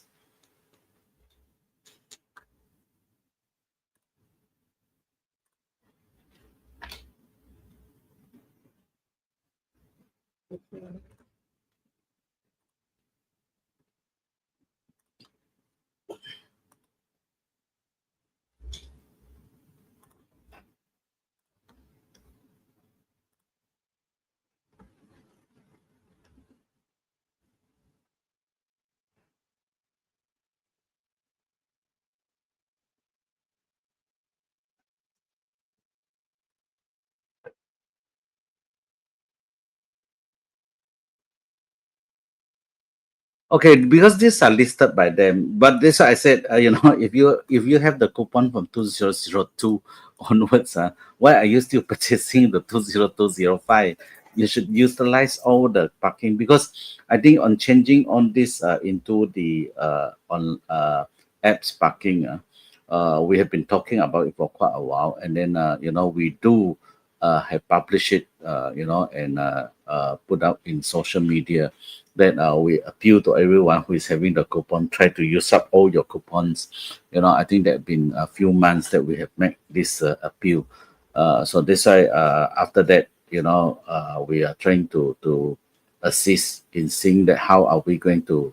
Okay, because these are listed by them, but this I said, if you have the coupon from 2002 onwards, why are you still purchasing the 20205? You should utilize all the parking because I think on changing on this into the on apps parking, we have been talking about it for quite a while, and then we do have published it, and put out in social media. That we appeal to everyone who is having the coupon, try to use up all your coupons. I think there have been a few months that we have made this appeal. So this why after that, we are trying to assist in seeing that how are we going to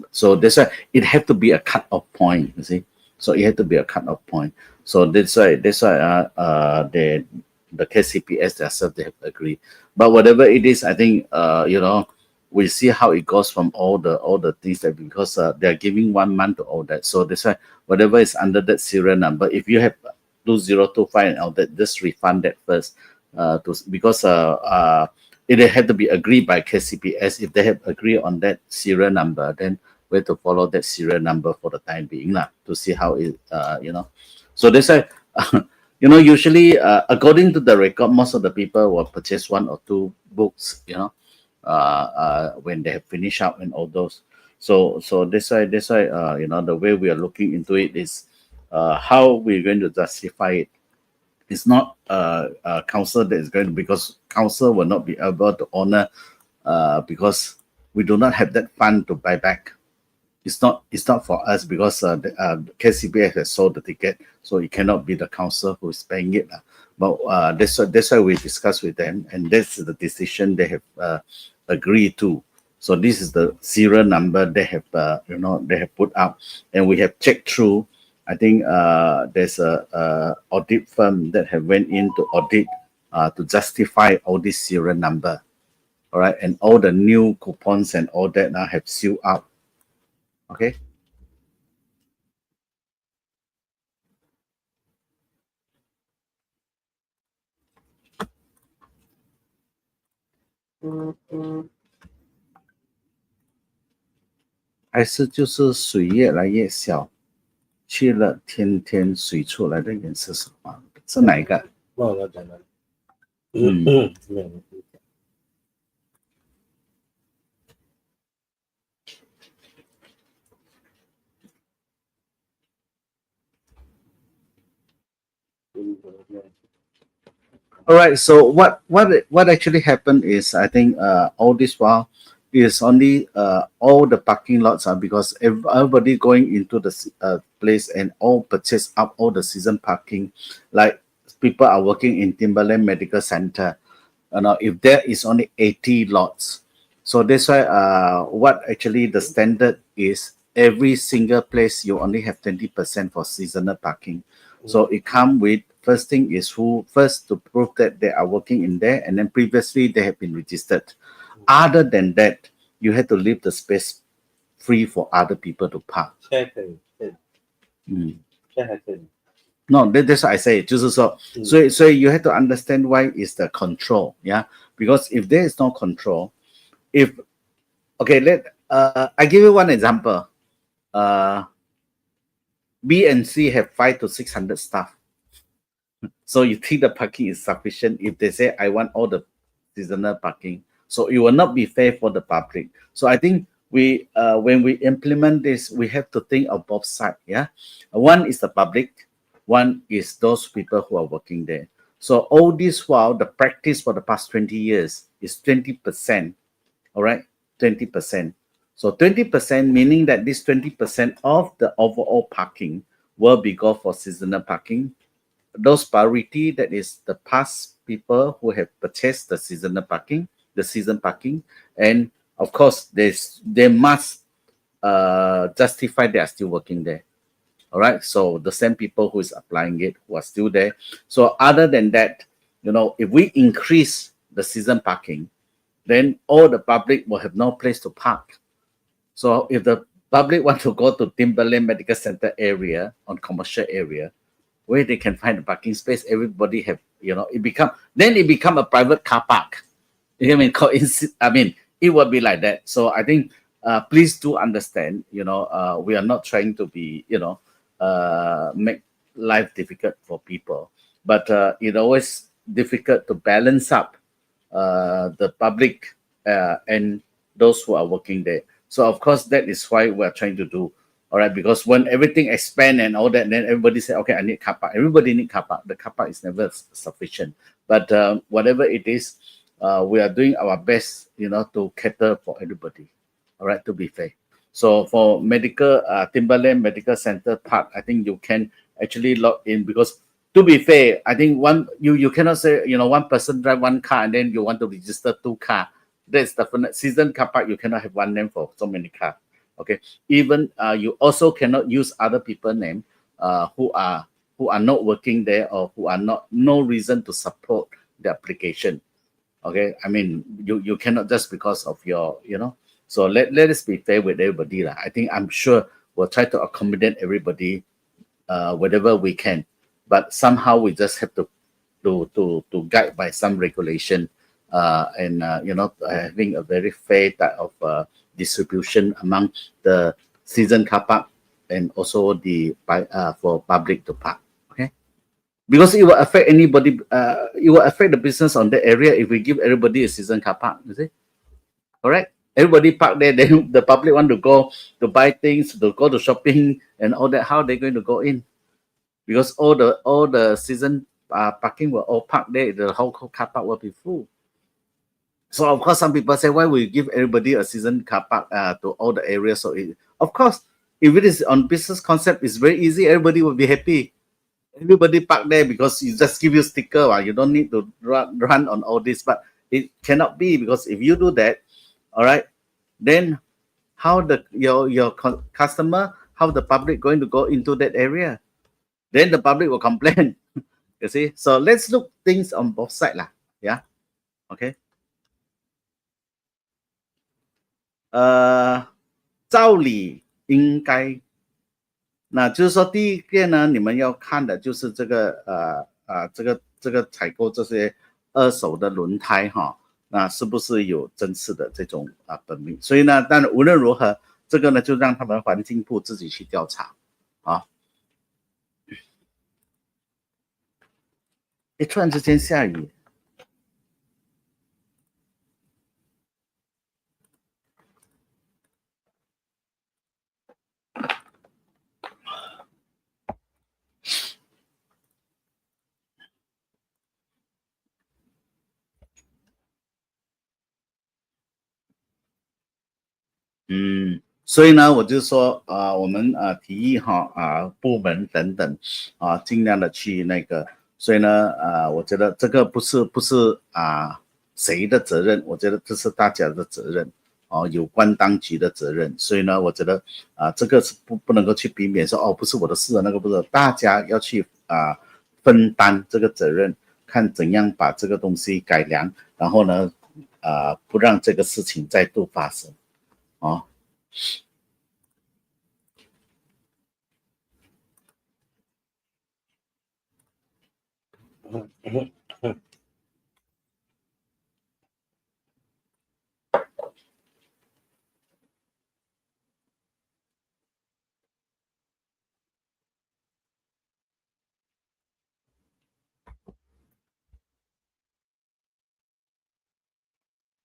so that's why it had to be a cut-off point, you see. So it had to be a cut-off point. So that's why the KCPS themselves, they have agreed. But whatever it is, I think we see how it goes from all the things that because they are giving 1 month to all that. So that's why whatever is under that serial number, if you have 2025 and all that, just refund that first. Because it had to be agreed by KCPS. If they have agreed on that serial number, then we have to follow that serial number for the time being to see how it So that's why usually according to the record, most of the people will purchase 1 or 2 books, when they have finished up and all those. So that's why the way we are looking into it is how we're going to justify it. It's not council that is going to, because council will not be able to honor because we do not have that fund to buy back. It's not for us because the KCBS has sold the ticket, so it cannot be the council who is paying it. But that's why we discussed with them, and that's the decision they have agreed to. So this is the serial number they have they have put out, and we have checked through. I think there's a audit firm that have went in to audit to justify all this serial number. All right, and all the new coupons and all that now have sealed out. Okay. Mm -hmm. 还是就是水越来越小，去了天天水出来的颜色是什么？是哪一个？忘了讲了。All right. So what actually happened is I think all this while is only all the parking lots are because everybody going into the place and all purchase up all the season parking, like people are working in Timberland Medical Center. Now if there is only 80 lots, so that's why what actually the standard is every single place you only have 20% for seasonal parking. So it come with first thing is who first to prove that they are working in there, and then previously they have been registered. Other than that, you have to leave the space free for other people to park. 现在可以，对，现在还可以。No, that's what I say. 就是说，所以 you have to understand why is the control, yeah? Because if there is no control, if okay, I give you one example. B and C have 500 to 600 staff. So you think the parking is sufficient if they say I want all the seasonal parking. So it will not be fair for the public. So I think we when we implement this, we have to think of both sides. Yeah, one is the public, one is those people who are working there. So all this while the practice for the past 20 years is 20%. All right, 20%. So 20% meaning that this 20% of the overall parking will be go for seasonal parking. Those priority that is the past people who have purchased the seasonal parking, the season parking, and of course they must justify they are still working there. All right, so the same people who is applying it who are still there. So other than that, if we increase the season parking, then all the public will have no place to park. So if the public want to go to Timberland Medical Center area on commercial area, where they can find a parking space, everybody have, it become a private car park. I mean, it will be like that. So I think, please do understand, we are not trying to be, make life difficult for people, but it always difficult to balance up the public and those who are working there. So of course, that is why we're trying to do. All right, because when everything expand and all that, then everybody say, okay, I need car park. Everybody need car park. The car park is never sufficient. But whatever it is, we are doing our best, to cater for everybody. All right, to be fair. So for medical, Timberland Medical Center part, I think you can actually log in because to be fair, I think you cannot say, one person drive one car and then you want to register two car. That's definite. Season car park, you cannot have one name for so many cars. Okay, even you also cannot use other people's name who are not working there or who are no reason to support the application. Okay, I mean you cannot just because of your So let us be fair with everybody lah. I think I'm sure we'll try to accommodate everybody whatever we can, but somehow we just have to guide by some regulation and having a very fair type of distribution among the season car park and also the for public to park. Okay, because it will affect anybody. It will affect the business on that area if we give everybody a season car park. You see, all right. Everybody park there. Then the public want to go to buy things, to go to shopping and all that. How are they going to go in? Because all the season parking will all park there. The whole car park will be full. So of course, some people say, why we give everybody a season car park to all the areas? So of course, if it is on business concept, it's very easy. Everybody will be happy. Everybody park there because you just give you sticker. You don't need to run on all this. But it cannot be because if you do that, all right, then how your customer, how the public going to go into that area? Then the public will complain. You see. So let's look things on both sides lah. Yeah. Okay. 照理应该，那就是说，第一个呢，你们要看的就是这个这个采购这些二手的轮胎哈，那是不是有正式的这种本命？所以呢，但无论如何，这个呢就让他们环境部自己去调查啊。突然之间下雨。所以呢，我就说我们提议部门等等尽量的去那个，所以呢我觉得这个不是谁的责任，我觉得这是大家的责任有关当局的责任，所以呢，我觉得这个是不能够去避免说不是我的事那个不是，大家要去分担这个责任，看怎样把这个东西改良，然后呢不让这个事情再度发生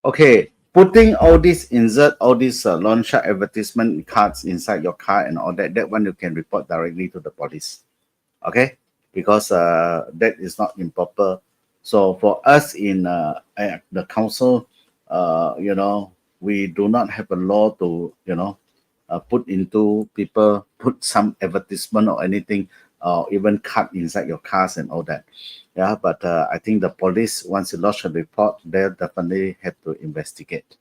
Okay, putting all this insert, all these loan shark advertisement cards inside your car and all that, that one you can report directly to the police. Okay, because that is not improper. So for us in the council, you know, we do not have a law to, you know, put into people, put some advertisement or anything, or even cut inside your cars and all that. Yeah, but I think the police, once you lodge a report, they'll definitely have to investigate.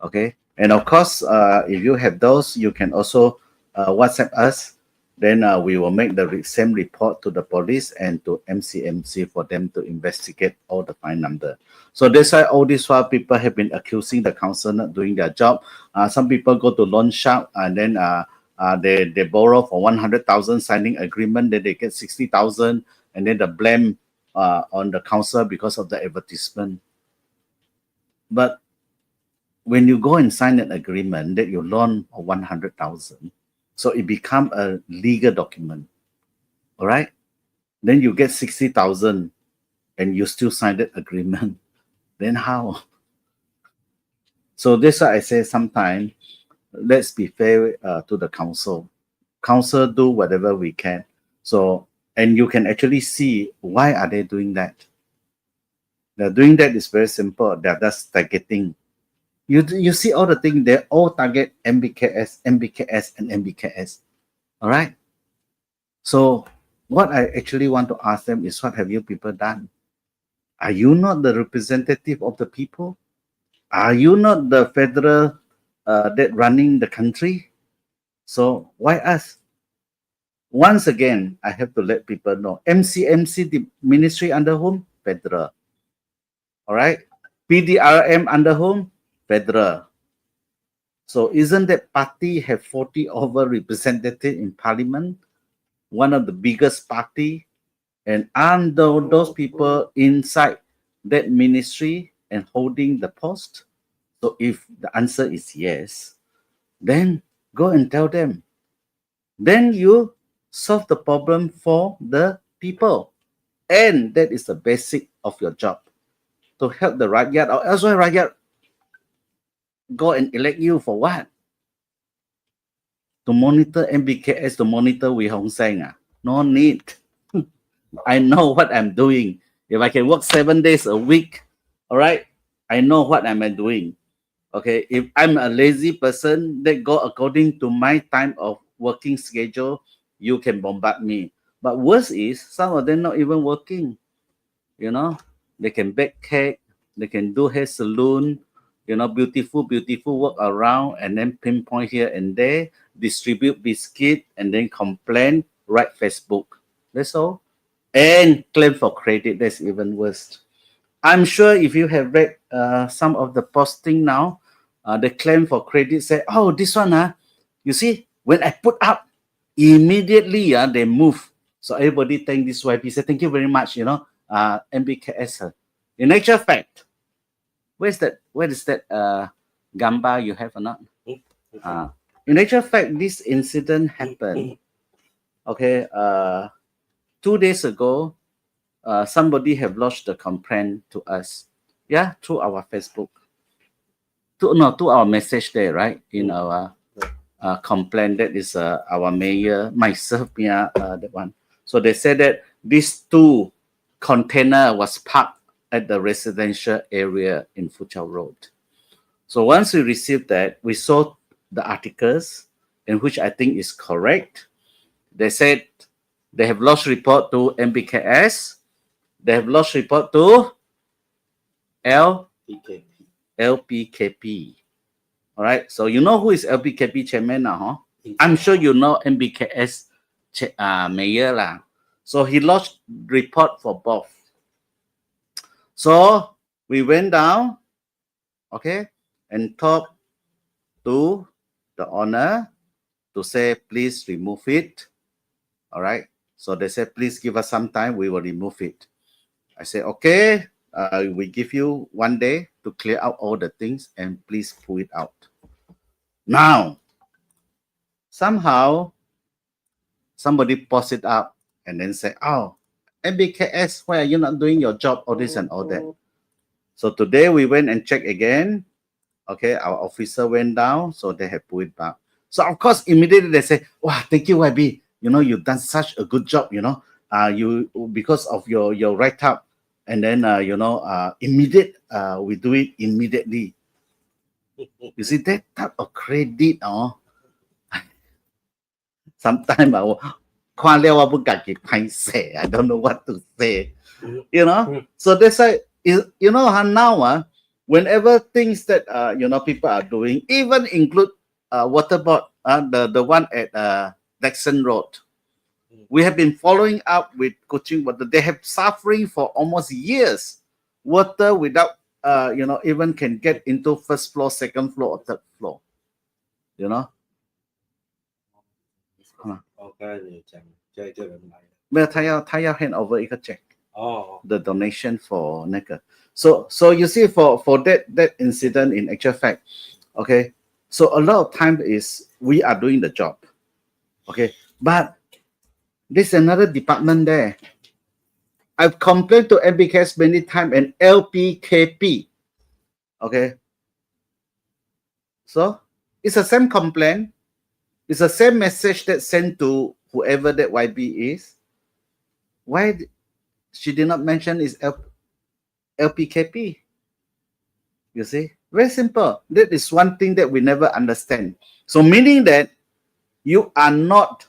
Okay, and of course, if you have those, you can also WhatsApp us. Then we will make the same report to the police and to MCMC for them to investigate all the fine number. So that's why all this while people have been accusing the council not doing their job. Some people go to loan shark and then they borrow for 100,000 signing agreement, then they get 60,000. And then the blame on the council because of the advertisement. But when you go and sign an agreement that you loan for 100,000, so it become a legal document, all right? Then you get 60,000 and you still sign that agreement. Then how? So that's why I say sometimes let's be fair to the council. Council do whatever we can. So and you can actually see why are they doing that. They're doing that is very simple. They're just targeting. You see all the things, they all target MBKS, MBKS, and MBKS. All right? So what I actually want to ask them is, what have you people done? Are you not the representative of the people? Are you not the federal that running the country? So why us? Once again, I have to let people know, MCMC, the ministry under whom? Federal. All right? PDRM under whom? Federal. So isn't that party have 40 over representatives in parliament? One of the biggest party. And aren't those people inside that ministry and holding the post? So if the answer is yes, then go and tell them. Then you solve the problem for the people. And that is the basic of your job. To help the rakyat, or else rakyat go and elect you for what? To monitor MBKS, to monitor Wee Hong Seng. No need. I know what I'm doing. If I can work 7 days a week, all right, I know what I'm doing. Okay, if I'm a lazy person that go according to my time of working schedule, you can bombard me. But worse is, some of them not even working. You know, they can bake cake, they can do hair salon, you know, beautiful work around, and then pinpoint here and there, distribute biscuit, and then complain, write Facebook. That's all. And claim for credit. That's even worse. I'm sure if you have read some of the posting now, the claim for credit say, oh, this one, you see, when I put up, immediately they move. So everybody thank this YP, say, thank you very much, you know, MBKS. In actual fact, where is that gamba you have or not? In actual fact, this incident happened. Okay, 2 days ago, somebody have lodged a complaint to us. Yeah, through our Facebook. To our message there, right? In our complaint, that is our mayor, myself, that one. So they said that these 2 container was parked at the residential area in Fuchao Road. So once we received that, we saw the articles in which I think is correct. They said they have lodged report to MBKS. They have lodged report to LPKP. All right. So you know who is LPKP chairman now, huh? I'm sure you know MBKS mayor lah. So he lodged report for both. So we went down, okay, and talked to the owner to say, please remove it. All right. So they said, please give us some time. We will remove it. I said, okay, we give you 1 day to clear out all the things and please pull it out. Now, somehow, somebody post it up and then say, oh, MBKS, why are you not doing your job? All this and all that. So today we went and checked again. Okay, our officer went down, so they have put it back. So of course, immediately they say, wow, thank you, YB. You know, you've done such a good job, you know, because of your write-up. And then, immediate, we do it immediately. You see, that type of credit, sometimes I don't know what to say, you know. So that's why, you know, how now, whenever things that, people are doing, even include waterboard, the one at Dexon Road. We have been following up with coaching water. They have suffering for almost years. Water without, even can get into first floor, second floor, or third floor. You know? Well, 他要 hand over 一个 check. The donation for 那个. So you see, for that incident, in actual fact, okay, so a lot of time is we are doing the job, okay, but there's another department there. I've complained to MBKS many times and LPKP, okay. So it's the same complaint. It's the same message that sent to whoever that YB is. Why she did not mention is LPKP? You see, very simple. That is one thing that we never understand. So meaning that you are not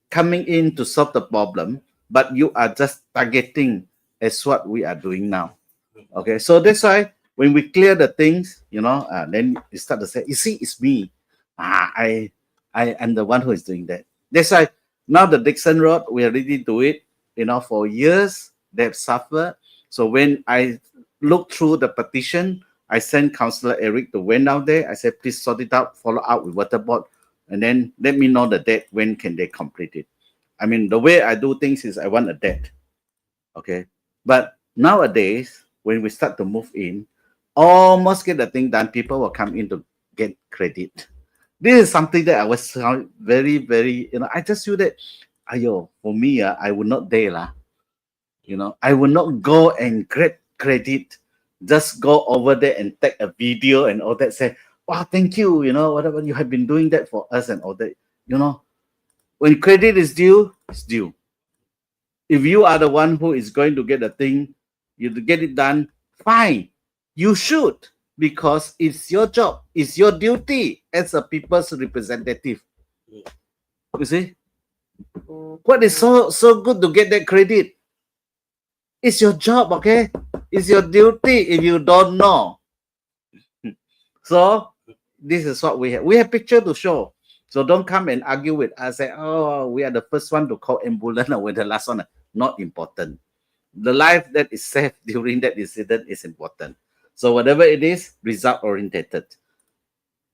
coming in to solve the problem, but you are just targeting as what we are doing now. Okay, so that's why when we clear the things, then you start to say, you see, it's me. I am the one who is doing that. That's why now the Dixon Road, we already do it, for years. They've suffered. So when I look through the petition, I sent Councillor Eric to went out there. I said, please sort it out, follow up with Waterboard, and then let me know the date, when can they complete it. I mean, the way I do things is I want a date. Okay. But nowadays, when we start to move in, almost get the thing done, people will come in to get credit. This is something that I was very, very, I just feel that, for me, I would not dare lah. I will not go and get credit, just go over there and take a video and all that, say, wow, thank you, whatever, you have been doing that for us and all that. When credit is due, it's due. If you are the one who is going to get the thing, you to get it done, fine. You should, because it's your job, it's your duty as a people's representative. You see? What is so good to get that credit? It's your job, okay? It's your duty if you don't know. So this is what we have. We have picture to show. So don't come and argue with us. Say, oh, we are the first one to call ambulance or we're the last one. Not important. The life that is saved during that incident is important. So whatever it is, result oriented.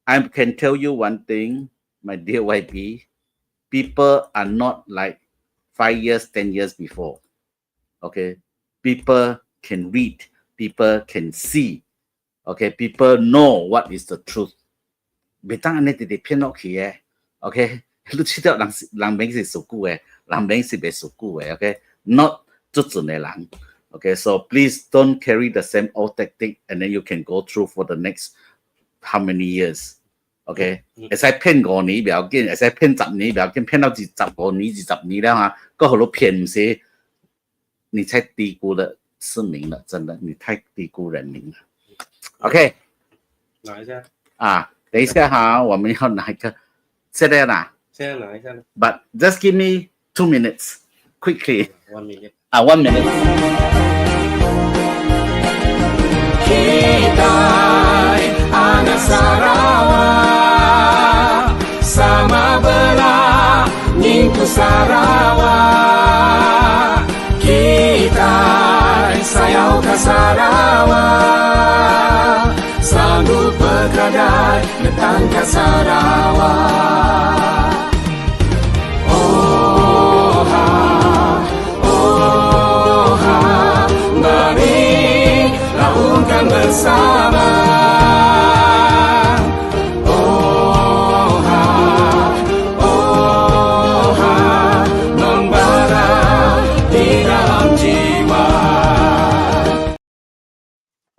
I can tell you one thing, my dear YP, people are not like 5 years, 10 years before. Okay, people can read, people can see. Okay, people know what is the truth. Okay, okay, not okay, so please don't carry the same old tactic and then you can go through for the next how many years. Okay, as I pen 5年不要紧， as I 骗10年不要紧，骗到15年、20年了哈，个好多骗些，你太低估了市民了，真的，你太低估人民了。OK 拿一下，啊，等一下哈，我们要拿一个，现在拿现在拿一下呢，but just give me 2 minutes quickly ，1 minute。啊，1 minute。 Kita anak Sarawak sama belah nyingku Sarawak kita sayau ke Sarawak sanggup berkadai datang ke Sarawak oh ha mari laungkan bersama oh ha membara di dalam jiwa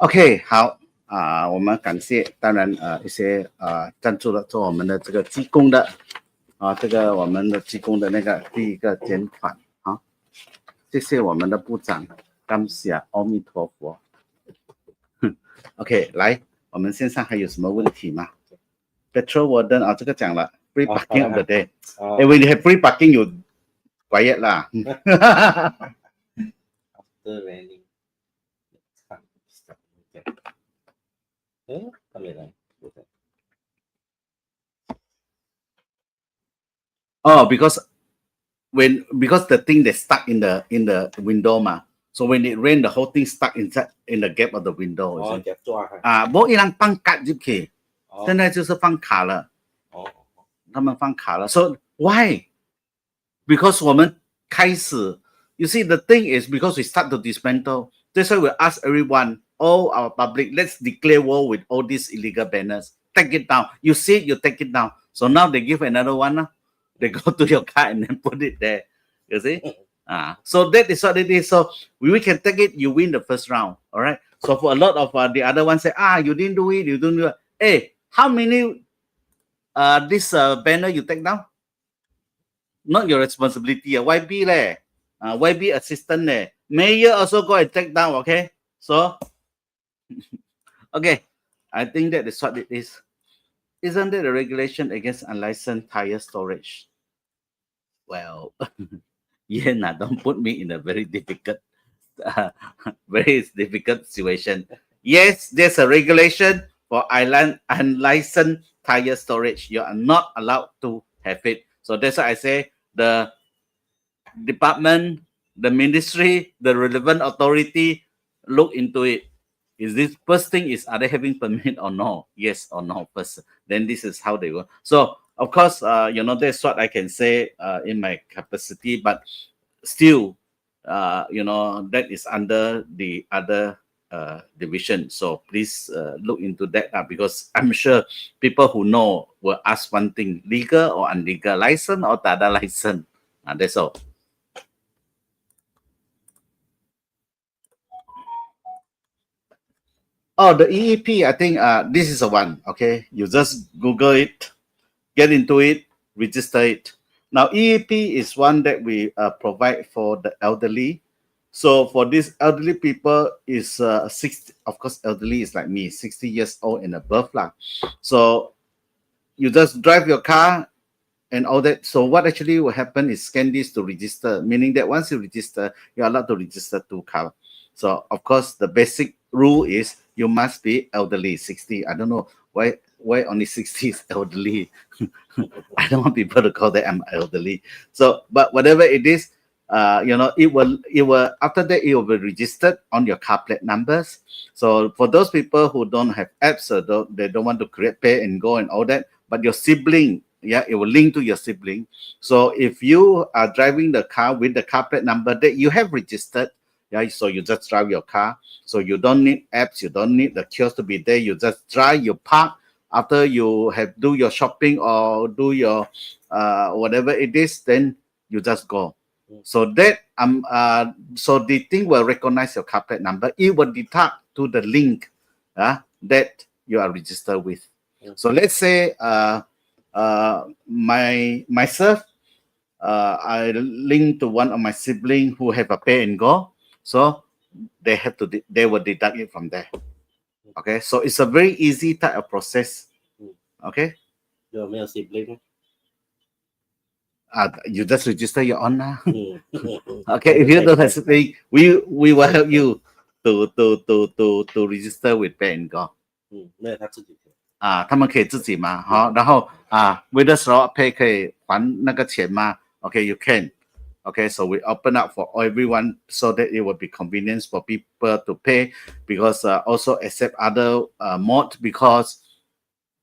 OK， 好啊、我们感谢，当然一些赞助了做我们的这个技工的这个我们的技工的那个第一个捐款啊，谢谢我们的部长，感谢阿弥陀佛。OK， 来，我们线上还有什么问题吗 ？Petrol Warden 这个讲了 ，Free parking of the day。when you have free parking, you quiet 啦。 After raining， 他没来，不对。Oh, because the thing they stuck in the window 嘛。So when it rain, the whole thing stuck inside in the gap of the window. 哦，夾抓係。冇一人放卡就可以，哦现在就是放卡了，哦他们放卡了。So why? Because 我们开始 you see the thing is because we start to dismantle. That's why we ask everyone, all our public, let's declare war with all these illegal banners. Take it down. You see it, you take it down. So now they give another one. They go to your car and then put it there. You see? So that is what it is. So we can take it, you win the first round. All right. So for a lot of the other ones say, you didn't do it, you didn't do it. Hey, how many this banner you take down? Not your responsibility. YB leh. YB assistant leh. Mayor also go and take down, okay? So okay. I think that is what it is. Isn't there a regulation against unlicensed tire storage? Well, yeah, nah, don't put me in a very difficult situation. Yes, there's a regulation for unlicensed tire storage. You are not allowed to have it. So that's why I say the department, the ministry, the relevant authority look into it. Is this first thing is, are they having permit or no? Yes or no first. Then this is how they go. So of course, that's what I can say in my capacity, but still, that is under the other division. So please look into that because I'm sure people who know will ask one thing: legal or illegal, license or tada license. That's all. Oh, the EEP, I think this is the one. Okay, you just Google it, get into it, register it. Now, EEP is one that we provide for the elderly. So for these elderly people is 60, of course, elderly is like me, 60 years old and above lah. So you just drive your car and all that. So what actually will happen is scan this to register, meaning that once you register, you're allowed to register 2 cars. So of course, the basic rule is you must be elderly, 60. I don't know why only 60 is elderly. I don't want people to call that I'm elderly. So, but whatever it is, it will after that it will be registered on your car plate numbers. So for those people who don't have apps or they don't want to create pay and go and all that, but your sibling, it will link to your sibling. So if you are driving the car with the car plate number that you have registered, so you just drive your car. So you don't need apps, you don't need the kiosk to be there. You just drive, you park. After you have do your shopping or do your whatever it is, then you just go. So that so the thing will recognize your car plate number. It will detect to the link that you are registered with. So let's say myself, I link to one of my siblings who have a pay and go. So they will deduct it from there. Okay, so it's a very easy type of process. Okay. 有没有 sibling？ You just register your own now. 嗯 Okay, if you don't have sibling, we will help you to register with Pay and Go. 没有他自己的。他们可以自己嘛，好，然后为的时候 Pay 可以还那个钱吗 ？Okay, you can. Okay, so we open up for everyone so that it will be convenience for people to pay because also accept other mode because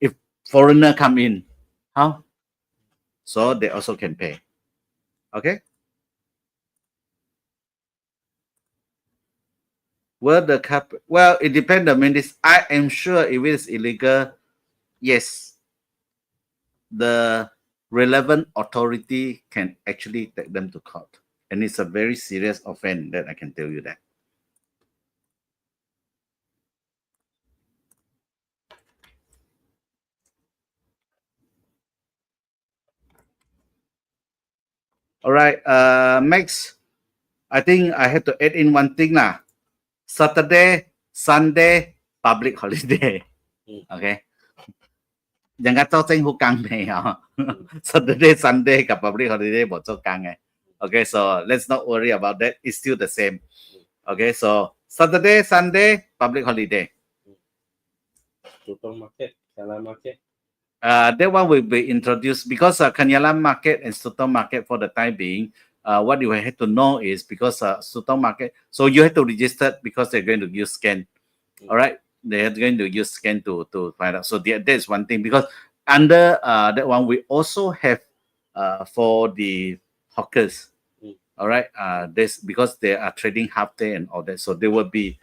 if foreigner come in, how? So they also can pay. Okay. Well, it depends. I mean, I am sure if it is illegal, yes, the relevant authority can actually take them to court. And it's a very serious offense that I can tell you that. All right, Max, I think I have to add in one thing lah. Saturday, Sunday, public holiday. Okay. Jangan kau政府工的啊 Saturday, Sunday กับ public holiday 冇做工嘅。Okay, so let's not worry about that. It's still the same. Okay, so Saturday, Sunday, public holiday. Sutong market, Jalan market. That one will be introduced because Kanyalam market and Sutong market for the time being. What you have to know is because Sutong market, so you have to register because they're going to use scan. All right. They're going to use scan to find out. So that's one thing because under that one we also have for the hawkers. All right. This because they are trading half day and all that, so they will be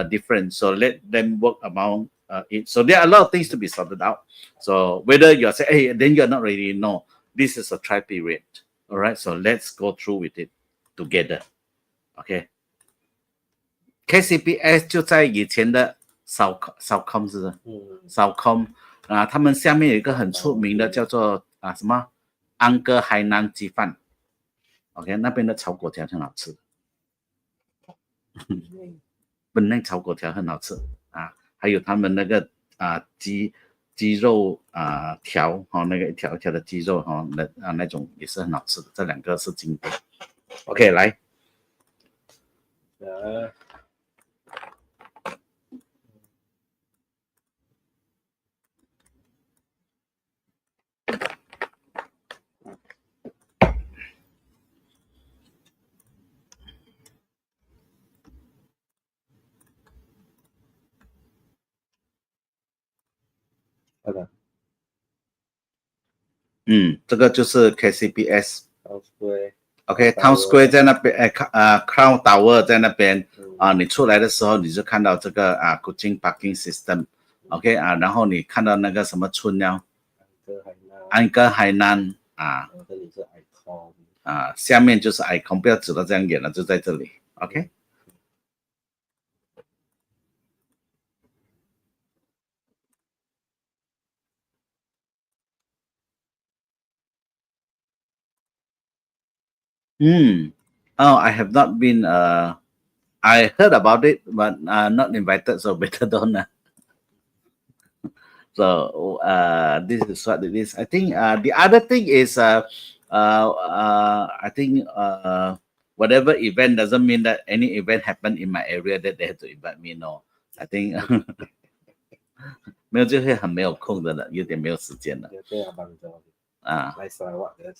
different. So let them work among it. So there are a lot of things to be sorted out. So whether you're saying, hey, then you're not ready. No, this is a trial period. All right. So let's go through with it together. Okay. KCPS 就在以前的少空是不是？少空他们下面有一个很出名的叫做什么安哥海南鸡饭 ，OK， 那边的炒粿条很好吃，本内炒粿条很好吃还有他们那个鸡肉条那个一条一条的鸡肉那种也是很好吃的，这两个是经典。OK， 来。这个就是 KCPS。OK，Town Square 在那边，Crown Tower 在那边你出来的时候你就看到这个Kuching Parking System。OK 然后你看到那个什么村了？安哥海南这里是 icon 下面就是 icon， 不要指到这样远了，就在这里。OK。Oh, I have not been. I heard about it, but not invited, so better don't. So this is what it is. I think the other thing is I think whatever event doesn't mean that any event happen in my area that they have to invite me. No, I think 没有就会很没有空的了，有点没有时间了。来说话的。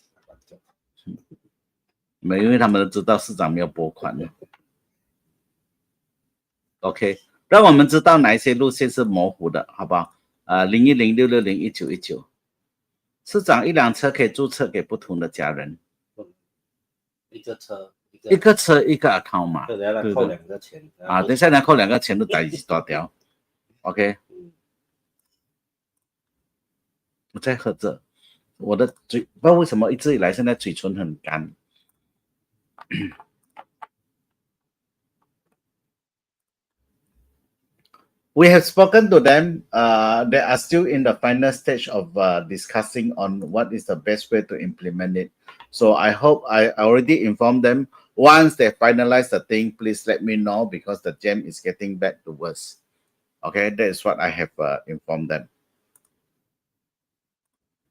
没有，因为他们都知道市长没有拨款的。OK， 让我们知道哪一些路线是模糊的，好不好？010-660-1919，市长一辆车可以注册给不同的家人。一个车一个 account 嘛。对对。扣2个钱。等一下来扣2个钱都打一大条。OK。我在喝着，我的嘴不知道为什么一直以来现在嘴唇很干。We have spoken to them. They are still in the final stage of discussing on what is the best way to implement it. So I hope I already informed them. Once they finalize the thing, please let me know because the jam is getting back to worse. Okay, that is what I have informed them.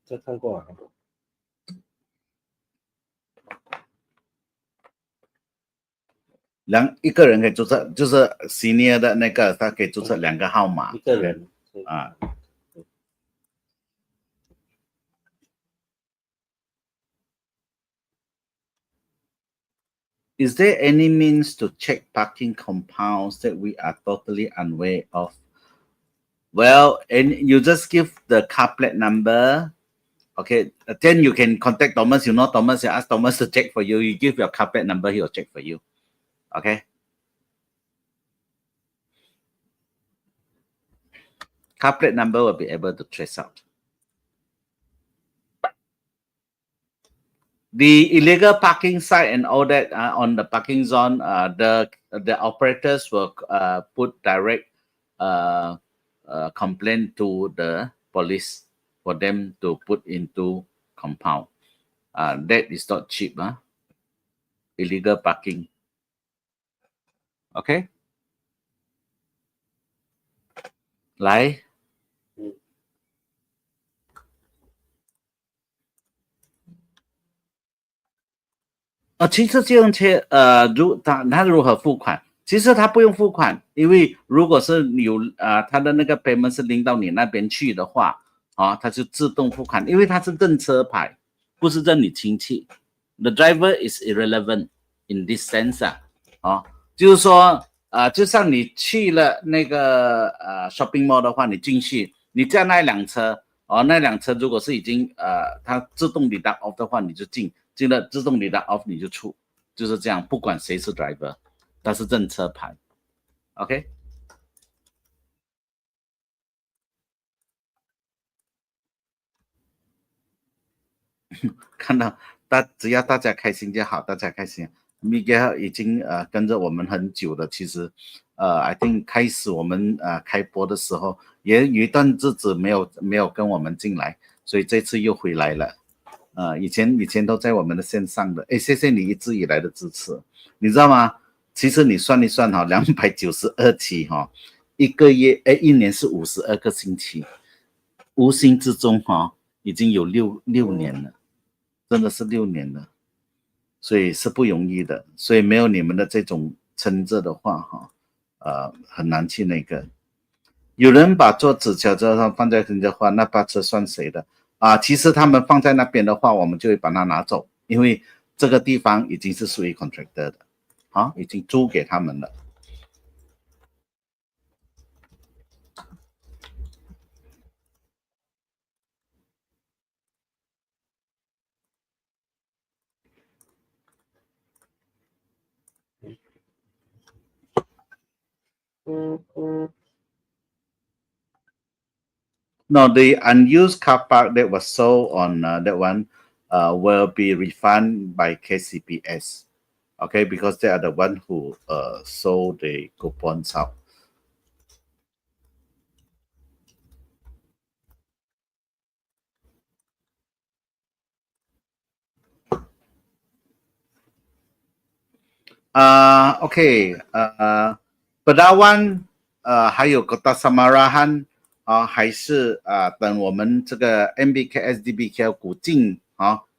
这看过啊。一个人可以注册，就是 senior 的那个，他可以注册2个号码。一个人啊。Is there any means to check parking compounds that we are totally unaware of? Well, and you just give the car plate number. Okay, then you can contact Thomas. You know Thomas, you ask Thomas to check for you. You give your car plate number, he'll check for you. Okay. Car plate number will be able to trace out. The illegal parking site and all that on the parking zone, the operators will put direct complaint to the police for them to put into compound. That is not cheap, huh? Illegal parking. Okay. 来。其实这辆车，他如何付款？其实他不用付款，因为如果是有他的那个 payment 是拎到你那边去的话，他就自动付款，因为他是认车牌，不是认你亲戚。The driver is irrelevant in this sense 就是说就像你去了那个shopping mall 的话，你进去，你叫那辆车，那辆车如果是已经它自动 deduct off 的话，你就进了自动 deduct off 你就出，就是这样，不管谁是 driver， 它是认车牌 ，OK。看到只要大家开心就好，大家开心。Miguel 已经跟着我们很久了，其实I think 开始我们开播的时候，也有一段日子没有跟我们进来，所以这次又回来了。以前都在我们的线上的，谢谢你一直以来的支持，你知道吗？其实你算一算292期一个月一年是52个星期，无形之中已经有六年了，真的是6年了，所以是不容易的，所以没有你们的这种撑着的话很难去那个。有人把做纸条上放在人家话，那把车算谁的？其实他们放在那边的话，我们就会把它拿走，因为这个地方已经是属于 contractor 的，已经租给他们了。No, the unused car park that was sold on that one will be refunded by KCPS. Okay, because they are the one who sold the coupons out. OK, Padawan 还有 Kota Samarahan 还是等我们这个 MBK、SDBK 古晋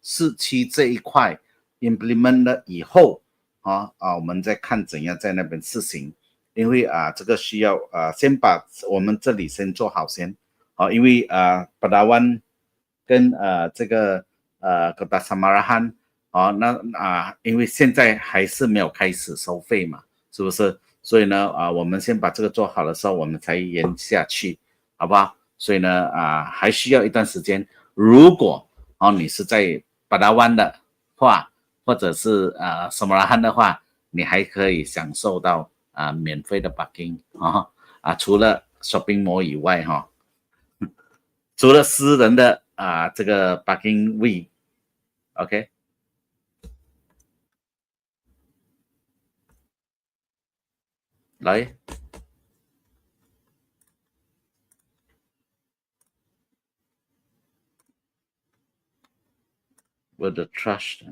市区这一块 implement 了以后我们再看怎样在那边试行，因为这个需要先把我们这里先做好先因为Padawan 跟这个Kota Samarahan因为现在还是没有开始收费嘛，是不是？所以呢我们先把这个做好的时候，我们才延下去，好不好？所以呢还需要一段时间。如果你是在巴达湾的话，或者是什么拉汉的话，你还可以享受到免费的 parking 除了 shopping mall 以外除了私人的这个 parking way OK。来 with the trust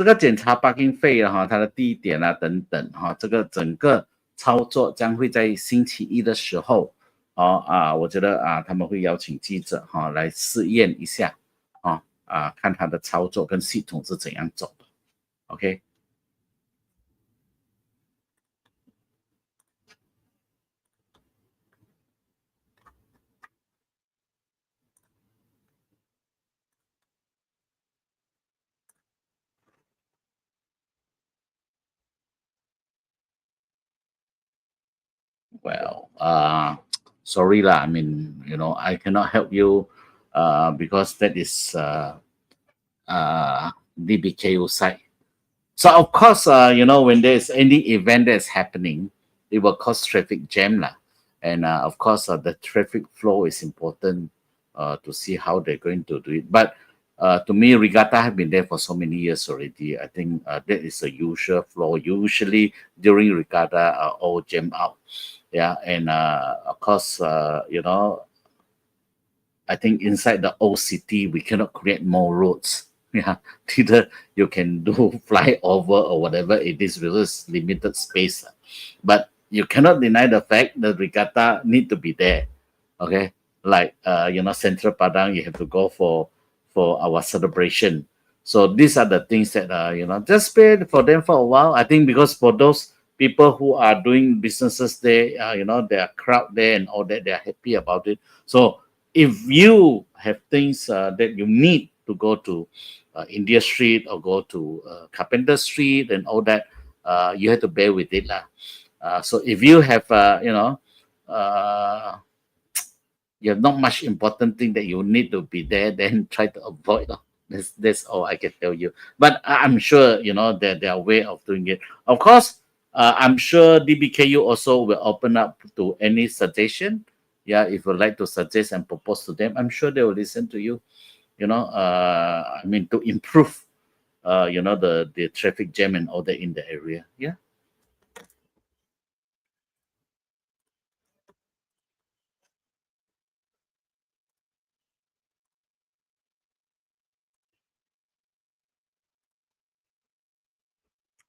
这个检查 parking 费哈，它的地点啊等等哈，这个整个操作将会在星期一的时候我觉得他们会邀请记者来试验一下看它的操作跟系统是怎样走的 ，OK。Well, sorry lah. I mean, I cannot help you, because that is DBKU side. So of course, when there's any event that's happening, it will cause traffic jam lah. And of course, the traffic flow is important to see how they're going to do it. But to me, regatta have been there for so many years already. I think that is a usual flow. Usually during regatta, all jam out. Yeah, and of course, I think inside the old city, we cannot create more roads. Yeah, either you can do flyover or whatever it is because limited space. But you cannot deny the fact that regatta need to be there. Okay, like Central Padang, you have to go for our celebration. So these are the things that just pay for them for a while. I think because for those people who are doing businesses there, there are crowd there and all that, they are happy about it. So if you have things that you need to go to India Street or go to Carpenter Street and all that, you have to bear with it lah. So if you have you have not much important thing that you need to be there, then try to avoid. That's all I can tell you. But I'm sure that there are way of doing it. Of course, I'm sure DBKU also will open up to any suggestion. Yeah, if you'd like to suggest and propose to them, I'm sure they will listen to you. I mean, to improve, the traffic jam and all that in the area. Yeah.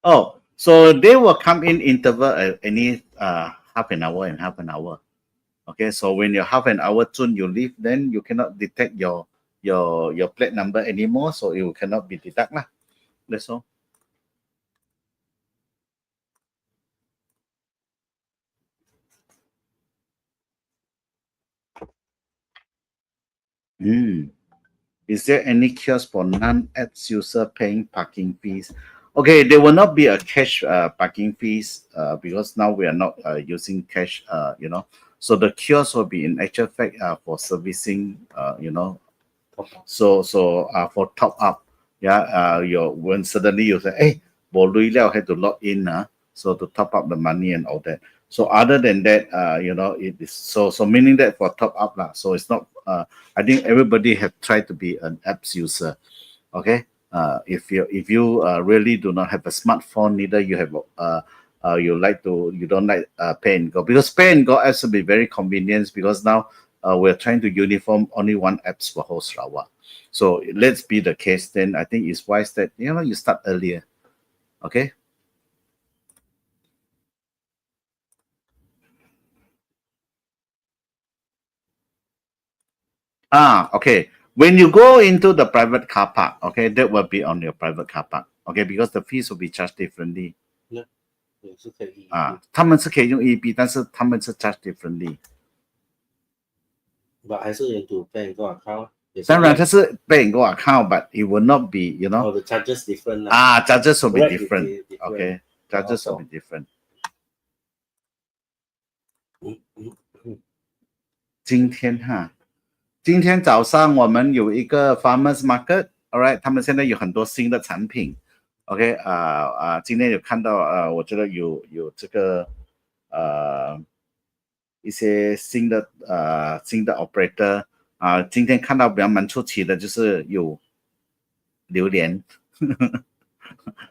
Oh, so they will come in interval any half an hour and half an hour. Okay, so when you're half an hour soon you leave, then you cannot detect your plate number anymore, so it cannot be deducted lah. That's all. Is there any kiosk for non-apps user paying parking fees? Okay, there will not be a cash parking fees because now we are not using cash, So the kiosk will be in actual fact for servicing, So for top up, yeah, when suddenly you say, hey, I had to log in, so to top up the money and all that. So other than that, it is so meaning that for top up lah. So it's not. I think everybody have tried to be an apps user. Okay. If you really do not have a smartphone, neither you have you don't like Pay and Go, because Pay and Go apps will be very convenient because now we're trying to uniform only one apps for whole Sarawak. So let's be the case. Then I think it's wise that you start earlier. Okay. Okay. When you go into the private car park, okay, that will be on your private car park, okay, because the fees will be charged differently. 他们是可以用 EB， 但是他们是 charge differently。还是 into Pay and Go account。当然它是 Pay and Go account, but it will not be, the charges different. Charges will be different. Okay, charges will be different. 今天早上我们有一个 farmers market, alright， 他们现在有很多新的产品 ，OK， 今天有看到我觉得有这个一些新的 operator 今天看到比较蛮出奇的就是有榴莲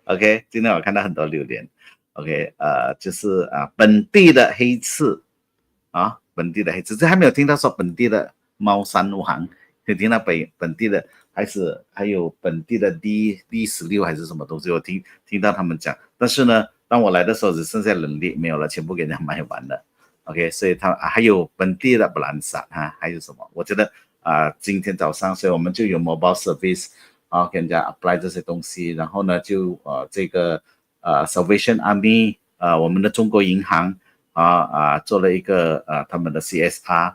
，OK， 今天我看到很多榴莲 ，OK， 就是本地的黑刺本地的黑刺，这还没有听到说本地的猫山王，可以听到本地的还有本地的 D16还是什么东西，我听到他们讲，但是呢，当我来的时候只剩下冷力没有了，全部给人家卖完了。OK， 所以还有本地的布兰萨还有什么？我觉得今天早上，所以我们就有 mobile service 给人家 apply 这些东西，然后呢就这个Salvation Army 我们的中国银行做了一个他们的 CSR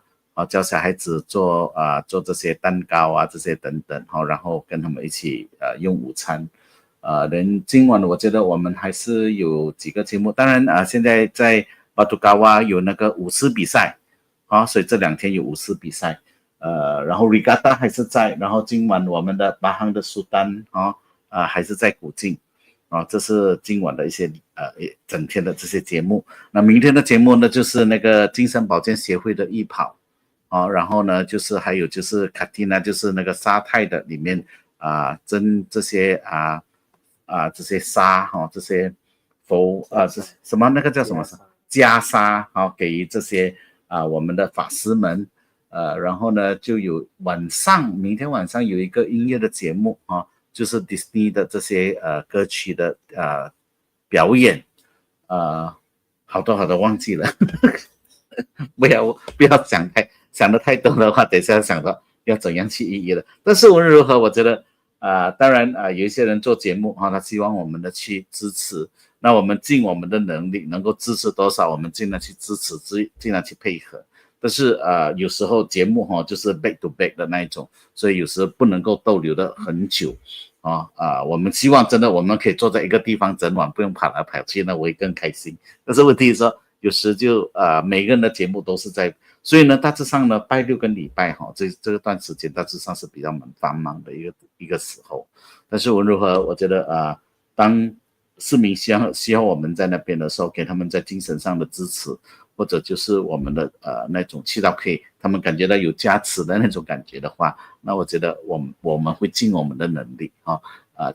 教小孩子做这些蛋糕这些等等然后跟他们一起用午餐。今晚我觉得我们还是有几个节目，当然现在在巴图高瓦有那个舞狮比赛所以这2天有舞狮比赛。然后 Regatta 还是在，然后今晚我们的巴杭的苏丹还是在古晋这是今晚的一些整天的这些节目。那明天的节目呢，就是那个精神保健协会的义跑然后呢就是还有就是卡蒂娜，就是那个沙泰的里面蒸这些这些沙这些这什么那个叫什么袈裟给予这些我们的法师们。然后呢就有明天晚上有一个音乐的节目就是 Disney 的这些歌曲的表演。好多忘记了不要想得太多的话，等一下想到要怎样去一一的。但是无论如何，我觉得当然有一些人做节目他希望我们的去支持，那我们尽我们的能力，能够支持多少我们尽量去支持，尽量去配合。但是有时候节目就是 back to back 的那一种，所以有时候不能够逗留的很久我们希望真的我们可以坐在一个地方整晚，不用跑来跑去，那我会更开心。但是问题是说有时就每个人的节目都是在，所以呢大致上呢拜六跟礼拜这段时间大致上是比较繁忙的一个时候。但是无论如何，我觉得当市民需要我们在那边的时候，给他们在精神上的支持，或者就是我们的那种去到可以他们感觉到有加持的那种感觉的话，那我觉得我们会尽我们的能力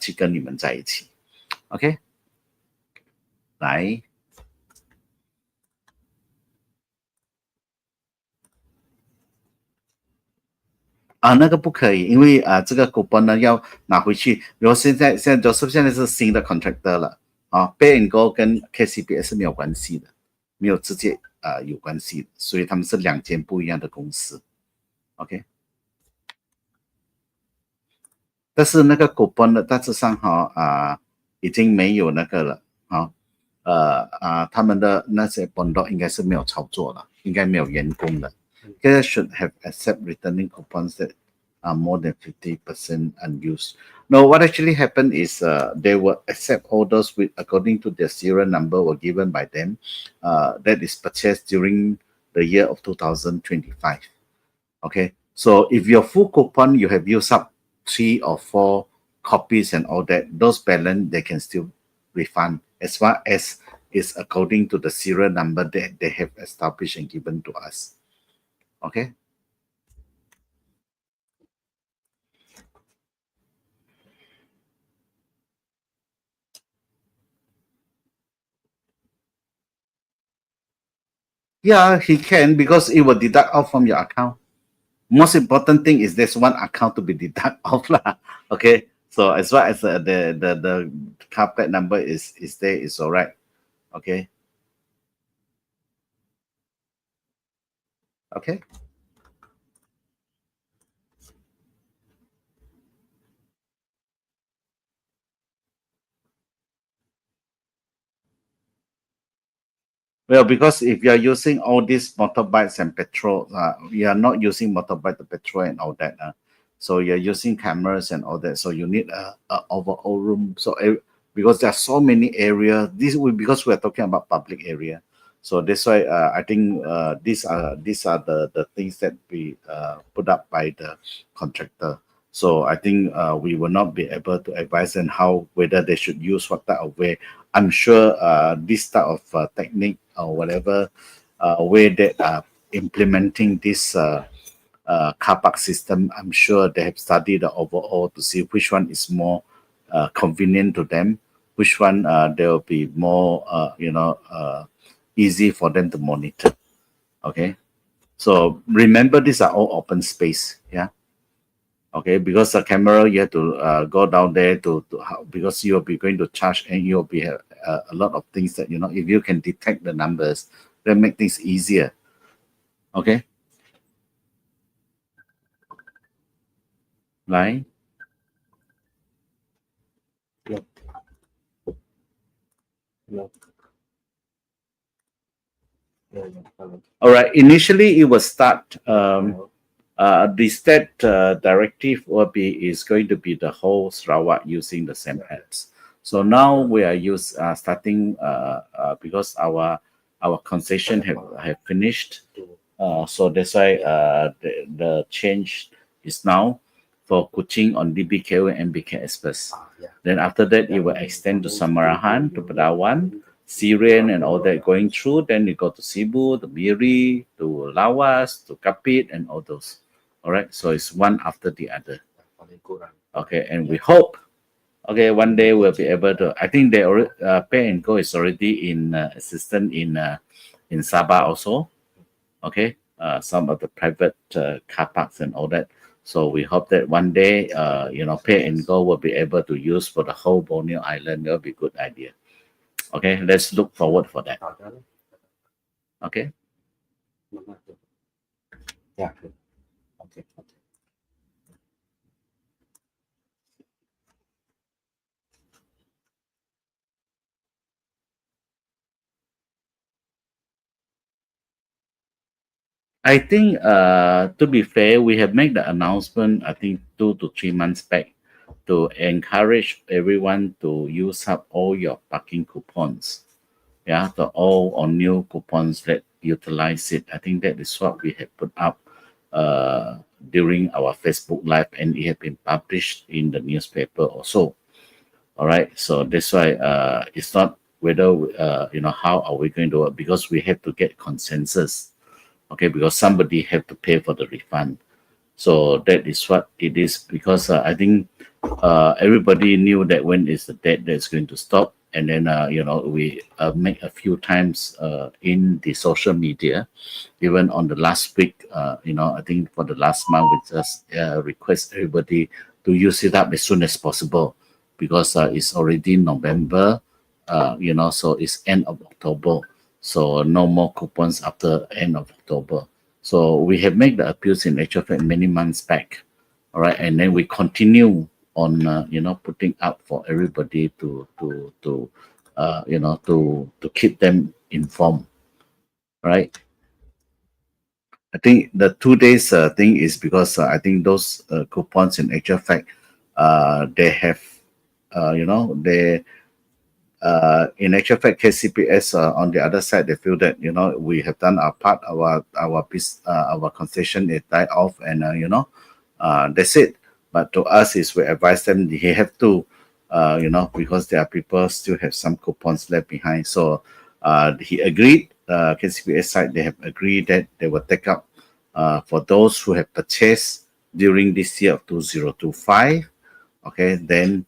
去跟你们在一起。 OK， 来那个不可以，因为这个 coupon 呢要拿回去。比如现在是新的 contractor 了Pay and Go 跟 KCBS 是没有关系的，没有直接有关系的，所以他们是2间不一样的公司。OK， 但是那个 coupon 的大致上已经没有那个了他们的那些 bond 应该是没有操作了，应该没有员工了。They should have accept returning coupons that are more than 50% unused. No, what actually happened is they will accept orders according to their serial number were given by them that is purchased during the year of 2025. Okay, so if your full coupon you have used up 3 or 4 copies and all that, those balance they can still refund as far as is according to the serial number that they have established and given to us. Okay. Yeah, he can, because it will deduct off from your account. Most important thing is there's one account to be deduct off lah. Okay, so as far as the car plate number is there, it's all right. Okay. Okay. Well, because if you are using all these motorbikes and petrol, you are not using motorbike to petrol and all that. So you're using cameras and all that. So you need a overall room. So because there are so many areas, because we are talking about public area. So that's why I think these are the things that we put up by the contractor. So I think we will not be able to advise them whether they should use what type of way. I'm sure this type of technique or whatever way that are implementing this car park system, I'm sure they have studied the overall to see which one is more convenient to them, which one there will be more easy for them to monitor. Okay, so remember these are all open space. Yeah. Okay, because the camera you have to go down there because you'll be going to charge and you'll be a lot of things that if you can detect the numbers, then make things easier. Okay. Right. No. Hello. All right. Initially, it will start. The state directive is going to be the whole Sarawak using the same apps. So now we are starting because our concession have finished. So that's why the change is now for Kuching on DBKO and MBK Express. Then after that, it will extend to Samarahan, to Padawan, Syrian, and all that going through. Then you go to Cebu, to Miri, to Lawas, to Kapit, and all those. All right. So it's one after the other. Okay. And we hope, okay, one day we'll be able to. I think they already Pay and Go is already in assistant in Sabah also. Okay. Some of the private car parks and all that. So we hope that one day, Pay and Go will be able to use for the whole Borneo Island. That'll be a good idea. Okay, let's look forward for that. Okay. Yeah. Okay. I think, to be fair, we have made the announcement, I think 2 to 3 months back, to encourage everyone to use up all your parking coupons. Yeah, the all or new coupons that utilize it. I think that is what we have put up during our Facebook Live, and it has been published in the newspaper also. All right, so that's why it's not whether how are we going to work, because we have to get consensus. Okay, because somebody have to pay for the refund. So that is what it is, because I think everybody knew that when is the date that's going to stop. And then, we make a few times in the social media, even on the last week, I think for the last month, we just request everybody to use it up as soon as possible, because it's already November, so it's end of October. So no more coupons after end of October. So we have made the appeals in actual fact many months back. All right. And then we continue on, putting up for everybody to keep them informed. Right. I think the 2 days thing is because I think those coupons in actual fact, they have, in actual fact, KCPS on the other side, they feel that we have done our part, our concession is died off, and that's it. But to us, is we advise them they have to, because there are people still have some coupons left behind. So he agreed. KCPS side, they have agreed that they will take up for those who have purchased during this year of 2025. Okay, then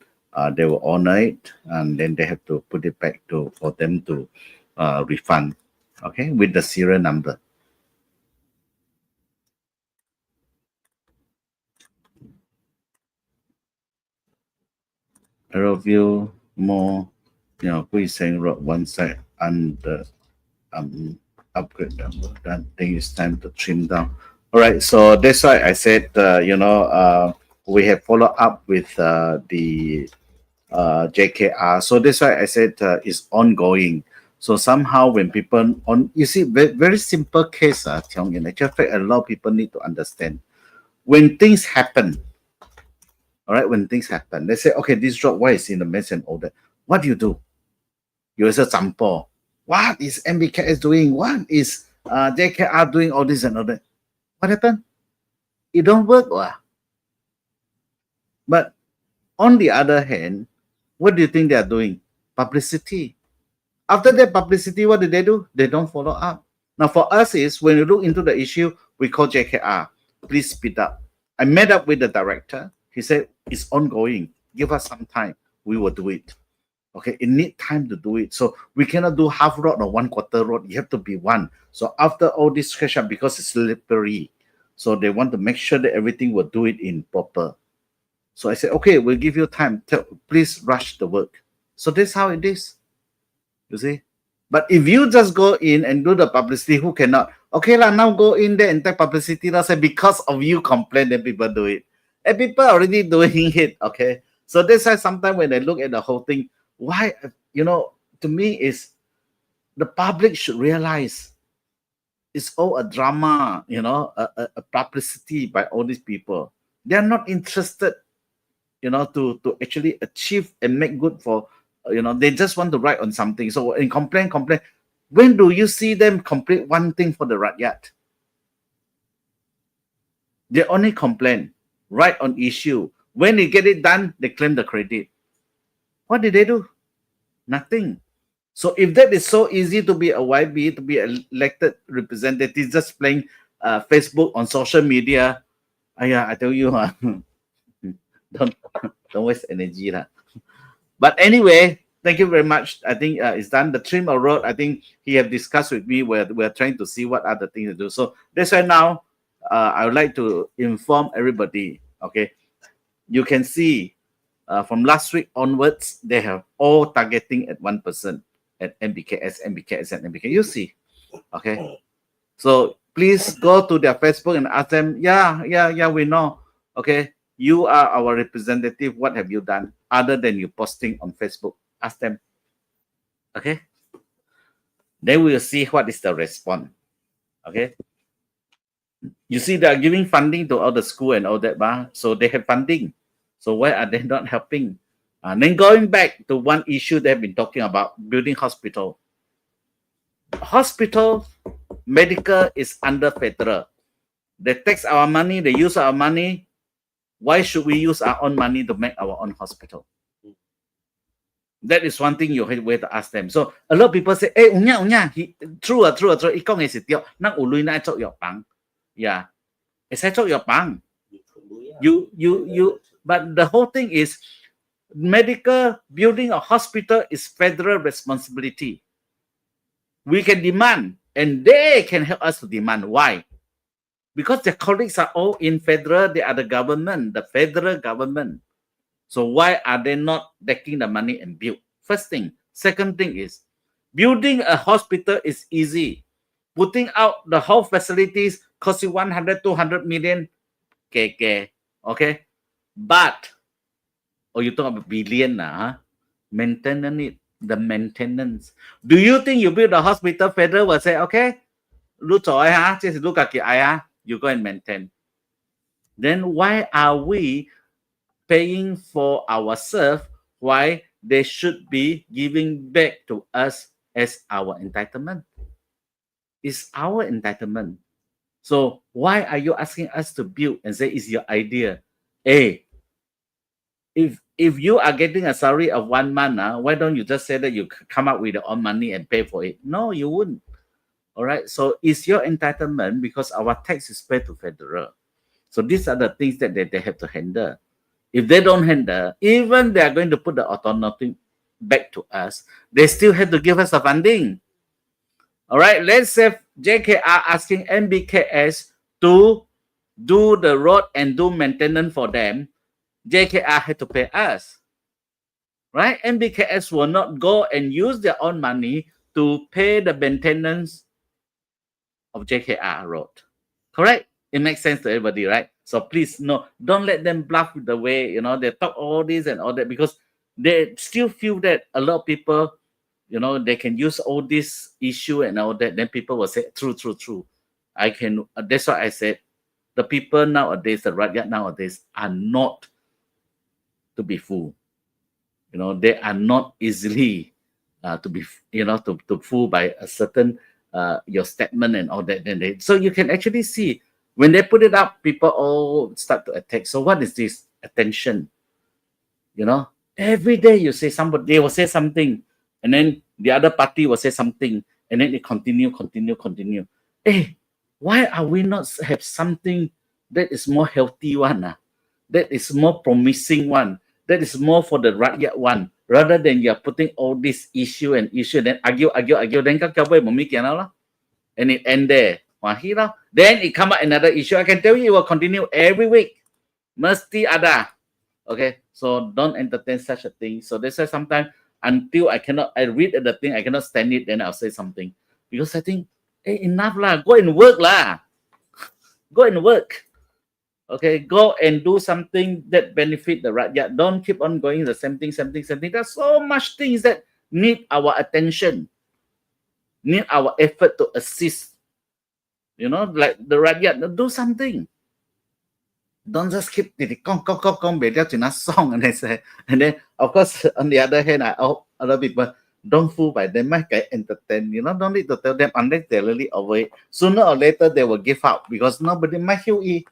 they will honor it, and then they have to put it back for them to refund. Okay, with the serial number. Aeroview more, Guiseng Road one side and upgrade them. That thing is time to trim down. All right, so that's why I said, we have followed up with the JKR. So that's why I said it's ongoing. So somehow when people you see, very, very simple case, Tiong, in actual fact, a lot of people need to understand. When things happen, all right, when things happen, they say, okay, this drop, why is in the mess and all that? What do? You say, Zampo. What is MBKS doing? What is JKR doing all this and all that? What happened? It don't work. But on the other hand, what do you think they are doing? Publicity. After that publicity, what do? They don't follow up. Now for us is, when you look into the issue, we call JKR. Please speed up. I met up with the director. He said, it's ongoing. Give us some time. We will do it. Okay, it need time to do it. So we cannot do half road or 1/4 road. You have to be one. So after all this catch up, because it's slippery, So they want to make sure that everything will do it in proper. So I said, okay, we'll give you time. Please rush the work. So that's how it is. You see? But if you just go in and do the publicity, who cannot? Okay, now go in there and take publicity. Now say because of you complain, then people do it. And people are already doing it. Okay. So that's why sometimes when I look at the whole thing, why, to me is the public should realize it's all a drama, a publicity by all these people. They're not interested, to actually achieve and make good for, they just want to write on something. So in complain. When do you see them complete one thing for the rakyat? They only complain, write on issue. When they get it done, they claim the credit. What did they do? Nothing. So if that is so easy to be a YB, to be elected representative, just playing Facebook on social media, I tell you, don't waste energy. But anyway, thank you very much. I think it's done. The trim of road, I think he have discussed with me. We're trying to see what other things to do. So that's why now I would like to inform everybody. Okay, you can see from last week onwards, they have all targeting at 1% at MBKS, and MBK. You see, okay. So please go to their Facebook and ask them. Yeah, we know. Okay, you are our representative. What have you done other than you posting on Facebook? Ask them. Okay. Then we'll see what is the response. Okay. You see, they are giving funding to all the school and all that, so they have funding. So why are they not helping? And then going back to one issue they've been talking about, building hospital. Hospital, medical is under federal. They tax our money, they use our money. Why should we use our own money to make our own hospital? That is one thing you have to ask them. So a lot of people say, "Hey, true. 伊講嘅是對，咱有錢來做藥房，yeah，會使做藥房。You. But the whole thing is, medical building a hospital is federal responsibility. We can demand, and they can help us to demand. Why? Because their colleagues are all in federal. They are the government, the federal government. So why are they not taking the money and build? First thing. Second thing is, building a hospital is easy. Putting out the whole facilities costs you 100, 200 million. Okay. But, you talk about billion now, maintenance, the maintenance. Do you think you build a hospital, federal will say, okay, you go and maintain. Then why are we paying for ourselves? Why they should be giving back to us as our entitlement? It's our entitlement. So why are you asking us to build and say it's your idea? Hey, if you are getting a salary of 1 month, why don't you just say that you come up with your own money and pay for it? No, you wouldn't. All right. So it's your entitlement because our tax is paid to federal. So these are the things that they have to handle. If they don't handle, even they are going to put the autonomy back to us, they still have to give us the funding. All right. Let's say JKR asking MBKS to do the road and do maintenance for them. JKR had to pay us. Right? MBKS will not go and use their own money to pay the maintenance of JKR road. Correct? It makes sense to everybody, right? So please, no, don't let them bluff with the way, they talk all this and all that, because they still feel that a lot of people, they can use all this issue and all that. Then people will say, true. That's why I said, the people nowadays, the rakyat nowadays are not to be fooled. They are not easily to be, to fool by a certain your statement and all that. So you can actually see when they put it up, people all start to attack. So what is this? Attention. Every day you say somebody, they will say something, and then the other party will say something, and then it continue. Hey, why are we not have something that is more healthy one? That is more promising one. That is more for the rakyat one, rather than you are putting all this issue and then argue, then and it end there. lah. Then it come up another issue. I can tell you it will continue every week. Mesti ada. Okay, so don't entertain such a thing. So that's why sometimes until I read the thing, I cannot stand it, then I'll say something. Because I think, hey, enough lah, go and work lah. Go and work. Okay, go and do something that benefit the rakyat. Don't keep on going the same thing. There's so much things that need our attention, need our effort to assist. You know, like the rakyat, do something. Don't just keep song and they say, and then of course on the other hand, I hope other people don't fool by them, might get entertained. You know, don't need to tell them unless they're really over it. Sooner or later they will give up because nobody might heal it.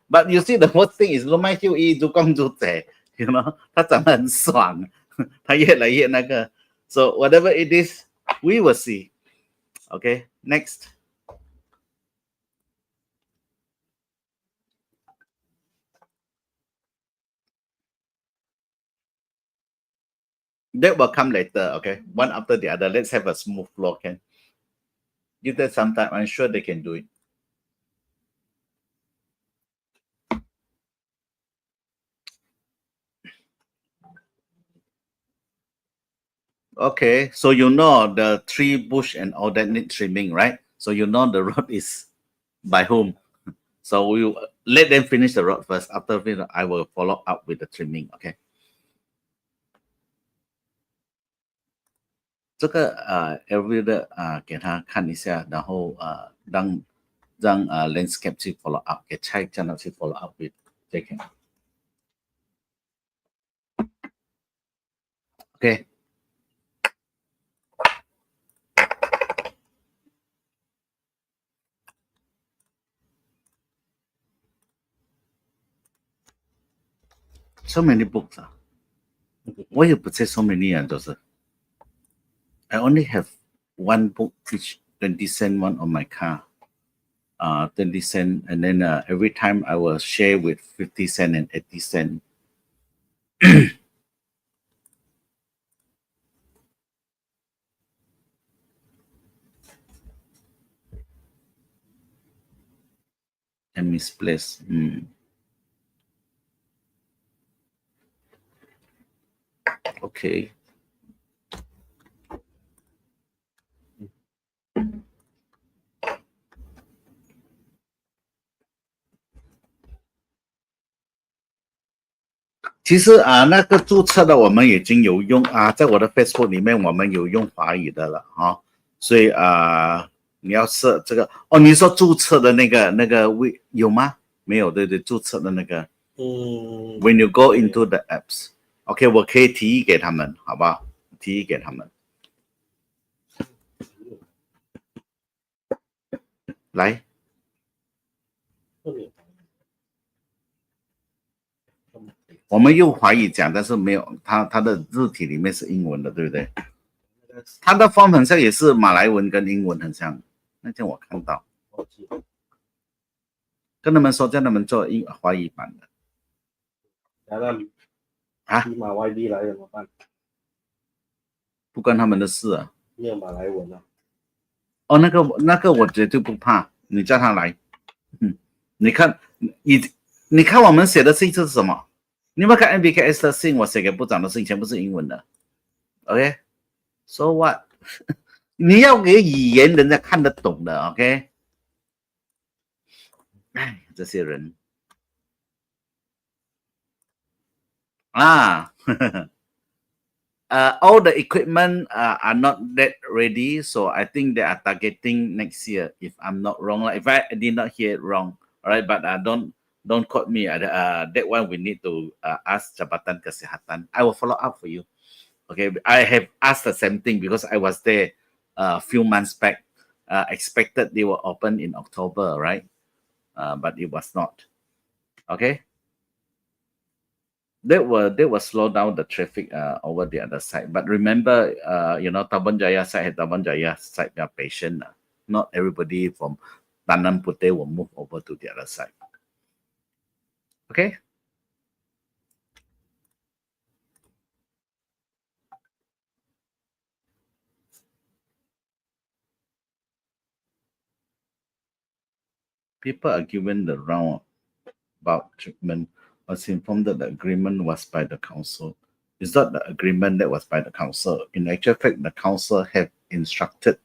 But you see, the worst thing is 卖秀一足公主仔 you know 他长得很爽他越来越那个 so whatever it is we will see. Okay, next. That will come later. Okay, one after the other. Let's have a smooth flow. Okay, give them some time. I'm sure they can do it. Okay, so you know the tree, bush, and all that need trimming, right? So you know the road is by whom. So we will let them finish the road first. After I will follow up with the trimming. Okay. 这个every 的给他看一下，然后让landscape 去 follow up， 给蔡这样去 follow up with 这个。OK。So many books 啊，我也不知 so many 啊，都是。I only have one book, which 20 cent one on my car. 20 cent, and then every time I will share with 50 cent and 80 cent. And misplaced. Okay.其实那个注册的我们已经有用在我的 Facebook 里面我们有用华语的了所以你要设这个你说注册的那个有吗？没有，对对，注册的那个when you go into the apps， OK， 我可以提议给他们，好不好？提议给他们，来。我们用华语讲，但是没有它的字体里面是英文的，对不对？它的方很像也是马来文跟英文很像，那天我看到，跟他们说叫他们做华语版的。马 YB 来怎么办？不关他们的事啊。没有马来文啊。那个我绝对不怕，你叫他来。你看我们写的信是什么？你有没有看 MBKS 的信？我写给部长的信全部是英文的。OK，So what？ 你要给语言人家看得懂的 ，OK？ 哎，这些人all the equipment are not that ready, so I think they are targeting next year. If I'm not wrong, if I did not hear it wrong, all right. But don't quote me. That one we need to ask Jabatan Kesehatan. I will follow up for you. Okay, I have asked the same thing because I was there a few months back. Expected they will open in October, right? But it was not. Okay. That will slow down the traffic over the other side. But remember, Tabon Jaya side, they are patient. Not everybody from Tanam Puteh will move over to the other side. Okay. people are given the roundabout treatment. Was informed that the agreement was by the council. It's not the agreement that was by the council. In actual fact, the council have instructed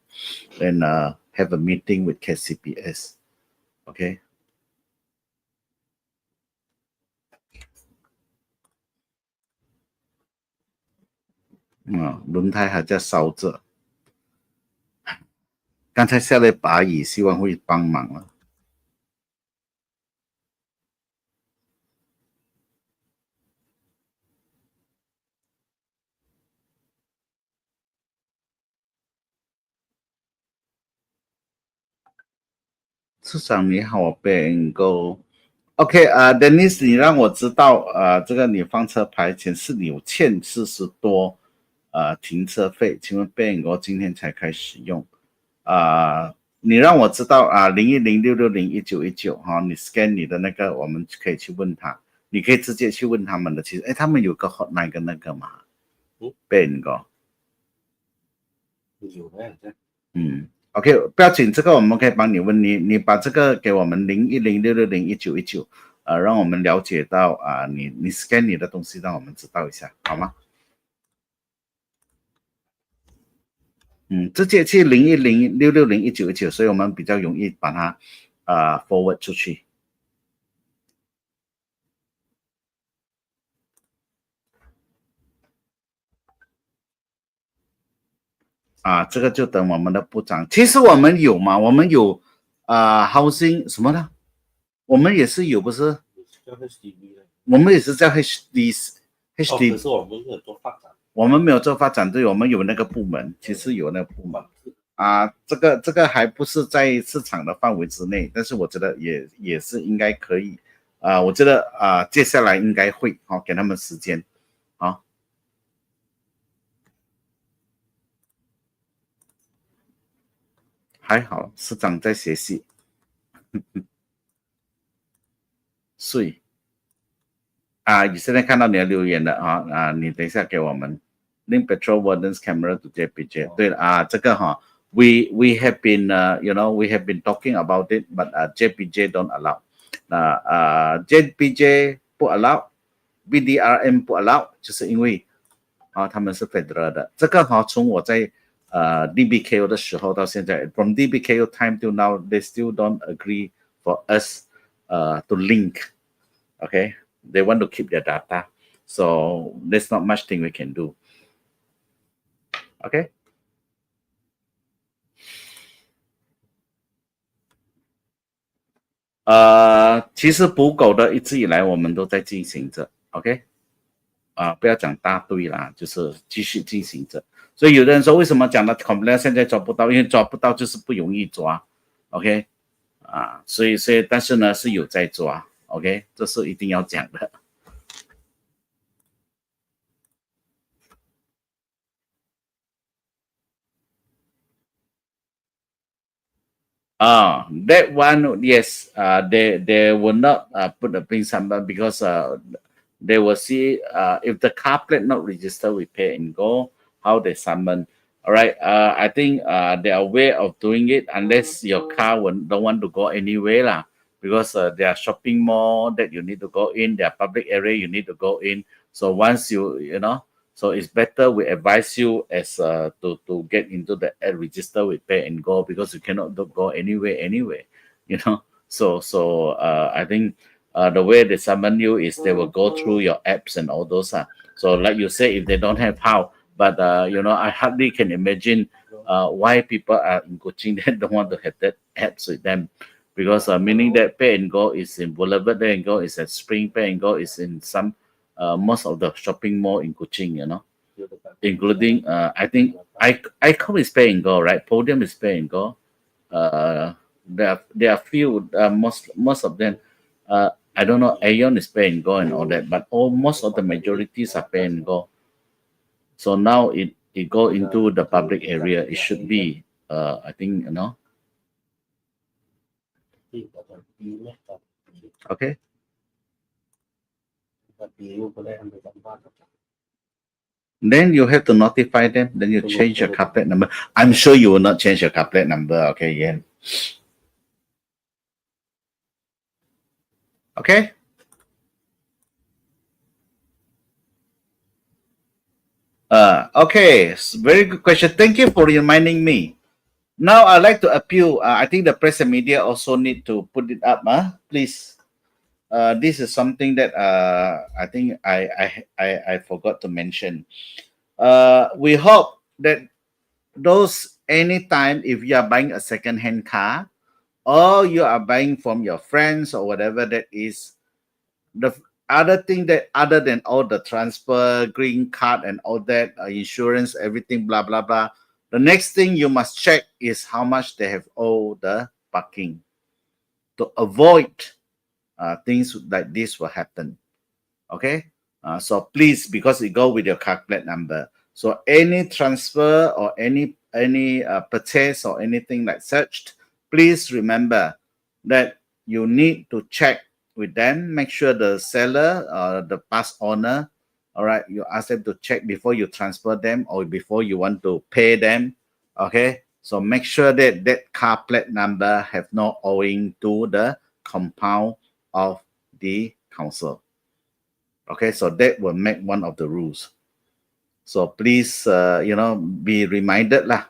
and have a meeting with KCPS. Okay. 轮胎还在烧着。刚才下了把雨，希望会帮忙了。市长你好，我Ben Go。OK， Dennis， 你让我知道，这个你放车牌前是你有欠40多，停车费，请问 Ben Go 今天才开始用，你让我知道0106601919哈，你 scan 你的那个，我们可以去问他，你可以直接去问他们的，其实，他们有个 hotline 跟那个嘛，Ben Go， 有的，OK， 不要紧，这个我们可以帮你问你把这个给我们0106601919，让我们了解到你 scan 你的东西，让我们知道一下，好吗？直接去0106601919，所以我们比较容易把它forward 出去。这个就等我们的部长。其实我们有嘛，我们有housing 什么呢？我们也是有，不是？叫 HDB 的。我们也是叫 HD。可是我们没有做发展。我们没有做发展，对，我们有那个部门，其实有那个部门。这个还不是在市场的范围之内，但是我觉得也是应该可以。我觉得接下来应该会给他们时间。还好，市长在学习。睡。你现在看到你的留言了你等一下给我们 link petrol wardens camera to JPJ。对了这个we have been we have been talking about it, but JPJ don't allow。JPJ 不 allow，BDRM 不 allow， 就是因为他们是 federal 的。这个从我在DBKO 的时候到现在 ，from DBKO time till now, they still don't agree for us to link. Okay, they want to keep their data, so there's not much thing we can do. Okay. 其实捕狗的一直以来我们都在进行着 ，OK， 不要讲大队啦，就是继续进行着。所以有的人说为什么讲的 complaint 现在抓不到？因为抓不到就是不容易抓 ，OK， 所以但是呢是有在抓 ，OK， 这是一定要讲的。That one, yes, they will not put a pin number because they will see if the car plate not registered with Pay and Go, how they summon. All right, I think they are aware of doing it unless your car don't want to go anywhere lah, because there are shopping mall that you need to go in, there are public area you need to go in. So once you know. So it's better we advise you as to get into the register with Pay and Go, because you cannot go anywhere anyway, you know. So I think the way they summon you is they will go through your apps and all those. So like you say, if they don't have how, but you know, I hardly can imagine why people are in Kuching that don't want to have that apps with them, because meaning that Pay and Go is in Boulevard, Pay and Go is at Spring, Pay and Go is in some most of the shopping mall in Kuching, you know, including I think Icon is Pay and Go, right? Podium is Pay and Go. There are few, most of them. I don't know. Aeon is Pay and Go and all that, but most of the majorities are Pay and Go. So now it go into the public area. It should be, I think, you know. Okay. Then you have to notify them. Then you change your car plate number. I'm sure you will not change your car plate number. Okay, yeah. Okay. Okay, very good question. Thank you for reminding me. Now I'd like to appeal. I think the press and media also need to put it up, please. This is something that I think I forgot to mention. We hope that those anytime if you are buying a second-hand car or you are buying from your friends or whatever that is, the other thing that other than all the transfer, green card and all that, insurance, everything, blah, blah, blah. The next thing you must check is how much they have owed the parking to avoid things like this will happen. Okay. So please, because it go with your car plate number. So any transfer or any purchase or anything like such, please remember that you need to check with them. Make sure the seller or the past owner, all right, you ask them to check before you transfer them or before you want to pay them. Okay. So make sure that that car plate number have no owing to the compound of the council. Okay, so that will make one of the rules. So please, be reminded lah.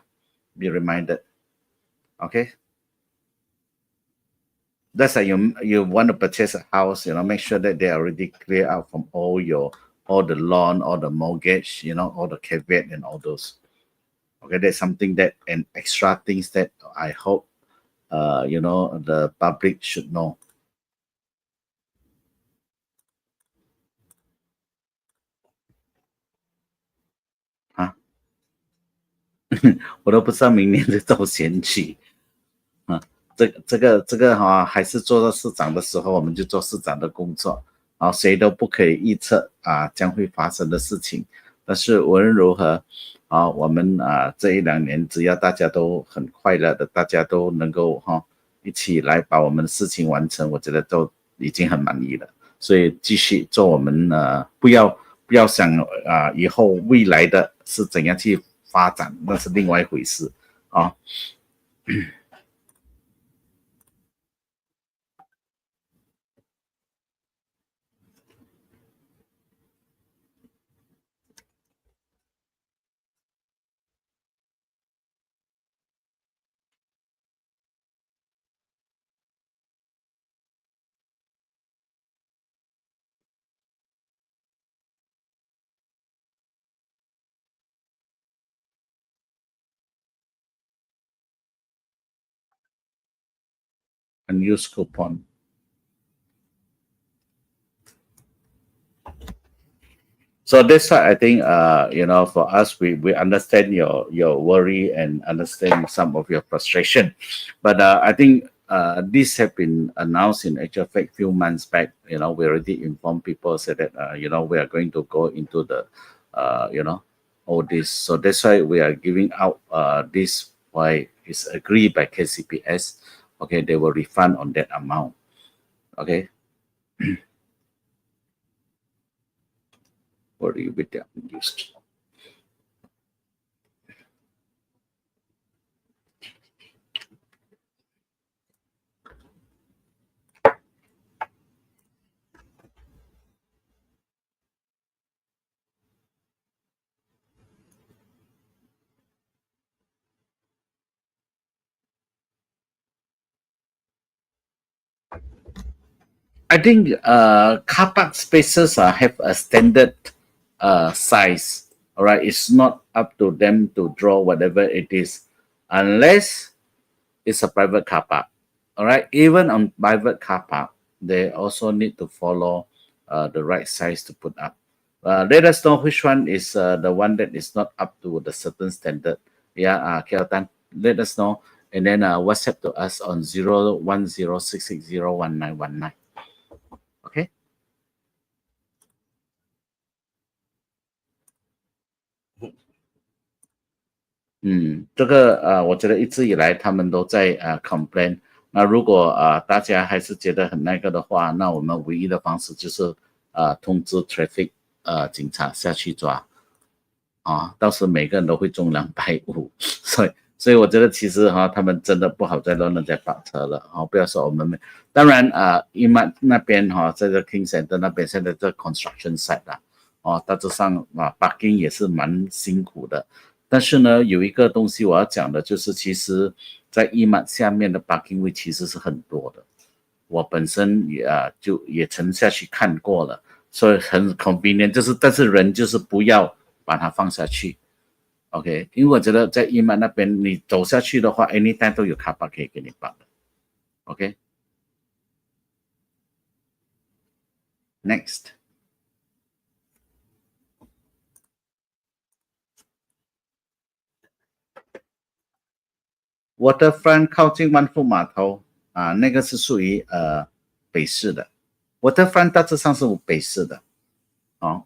Be reminded. Okay. That's like you want to purchase a house, make sure that they are already clear out from all the loan, all the mortgage, all the caveat and all those. Okay, that's something that and extra things that I hope, the public should know. Huh? 我都不知道明年的都选举。这个还是做到市长的时候，我们就做市长的工作，谁都不可以预测将会发生的事情。但是无论如何我们这1-2年，只要大家都很快乐的，大家都能够一起来把我们的事情完成，我觉得都已经很满意了。所以继续做我们不要想以后未来的是怎样去发展，那是另外一回事unused coupon. So that's why I think, for us, we understand your worry and understand some of your frustration. But I think this have been announced in actual fact few months back. We already informed people, said that, we are going to go into the, all this. So that's why we are giving out this, why it's agreed by KCPS. Okay, they will refund on that amount. Okay. Worry with the unused. I think car park spaces have a standard size. All right, it's not up to them to draw whatever it is, unless it's a private car park. All right, even on private car park, they also need to follow the right size to put up. Let us know which one is the one that is not up to the certain standard. Yeah, Keltan, let us know, and then WhatsApp to us on 0106601919. OK， 这个我觉得一直以来他们都在complain。那如果大家还是觉得很那个的话，那我们唯一的方式就是通知 traffic 警察下去抓到时每个人都会中250，所以我觉得其实他们真的不好再乱在park车了不要说我们当然EMAT 那边在这 King Center 那边现在这 construction site 大致上parking 也是蛮辛苦的。但是呢，有一个东西我要讲的就是，其实在 EMAT 下面的 parking 位其实是很多的。我本身也曾下去看过了，所以很 convenient， 就是但是人就是不要把它放下去。OK， 因为我觉得在 EMAT 那边你走下去的话 ，anytime 都有 car park 可以给你park的。OK，Next。Waterfront 靠近万富码头那个是属于北市的。Waterfront 大致上是北市的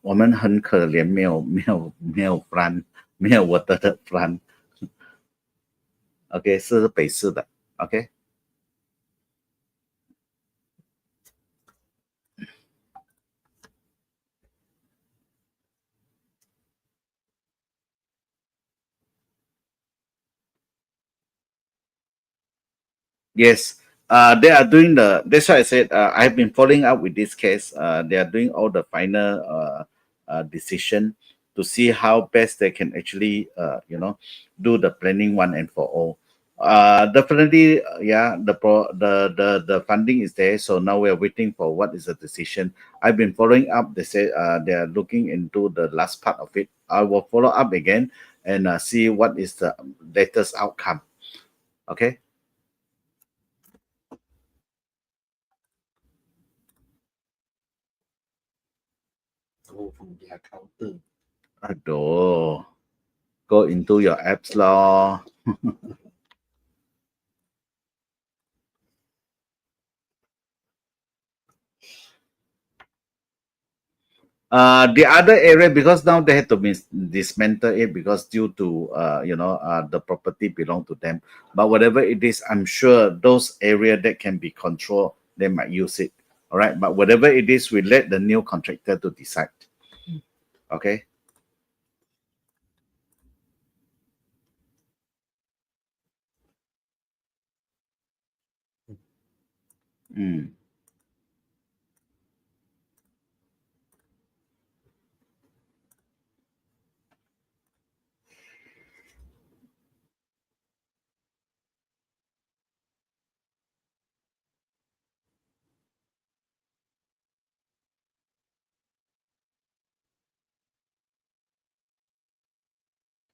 我们很可怜，没有 front， 没有 water 的 front。OK， 是北市的。OK。Yes, they are doing that's why I said I've been following up with this case. They are doing all the final decision to see how best they can actually, do the planning one and for all. Definitely, the funding is there. So now we are waiting for what is the decision. I've been following up. They say they are looking into the last part of it. I will follow up again and see what is the latest outcome. Okay. Aduh, go into your apps lor. The other area, because now they had to dismantle it because due to the property belong to them. But whatever it is, I'm sure those area that can be controlled, they might use it. All right, but whatever it is, we let the new contractor to decide. Okay.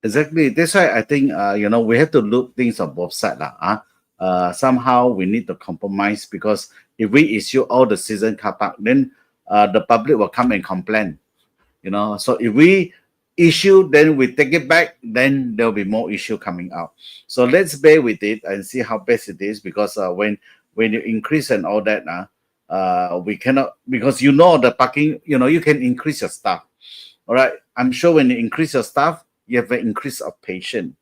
Exactly. That's why I think we have to look things on both sides somehow we need to compromise, because if we issue all the season car park, then the public will come and complain. So if we issue, then we take it back, then there'll be more issue coming out. So let's bear with it and see how best it is, because when you increase and all that we cannot, because the parking, you can increase your staff. All right. I'm sure when you increase your staff, you have an increase of patient.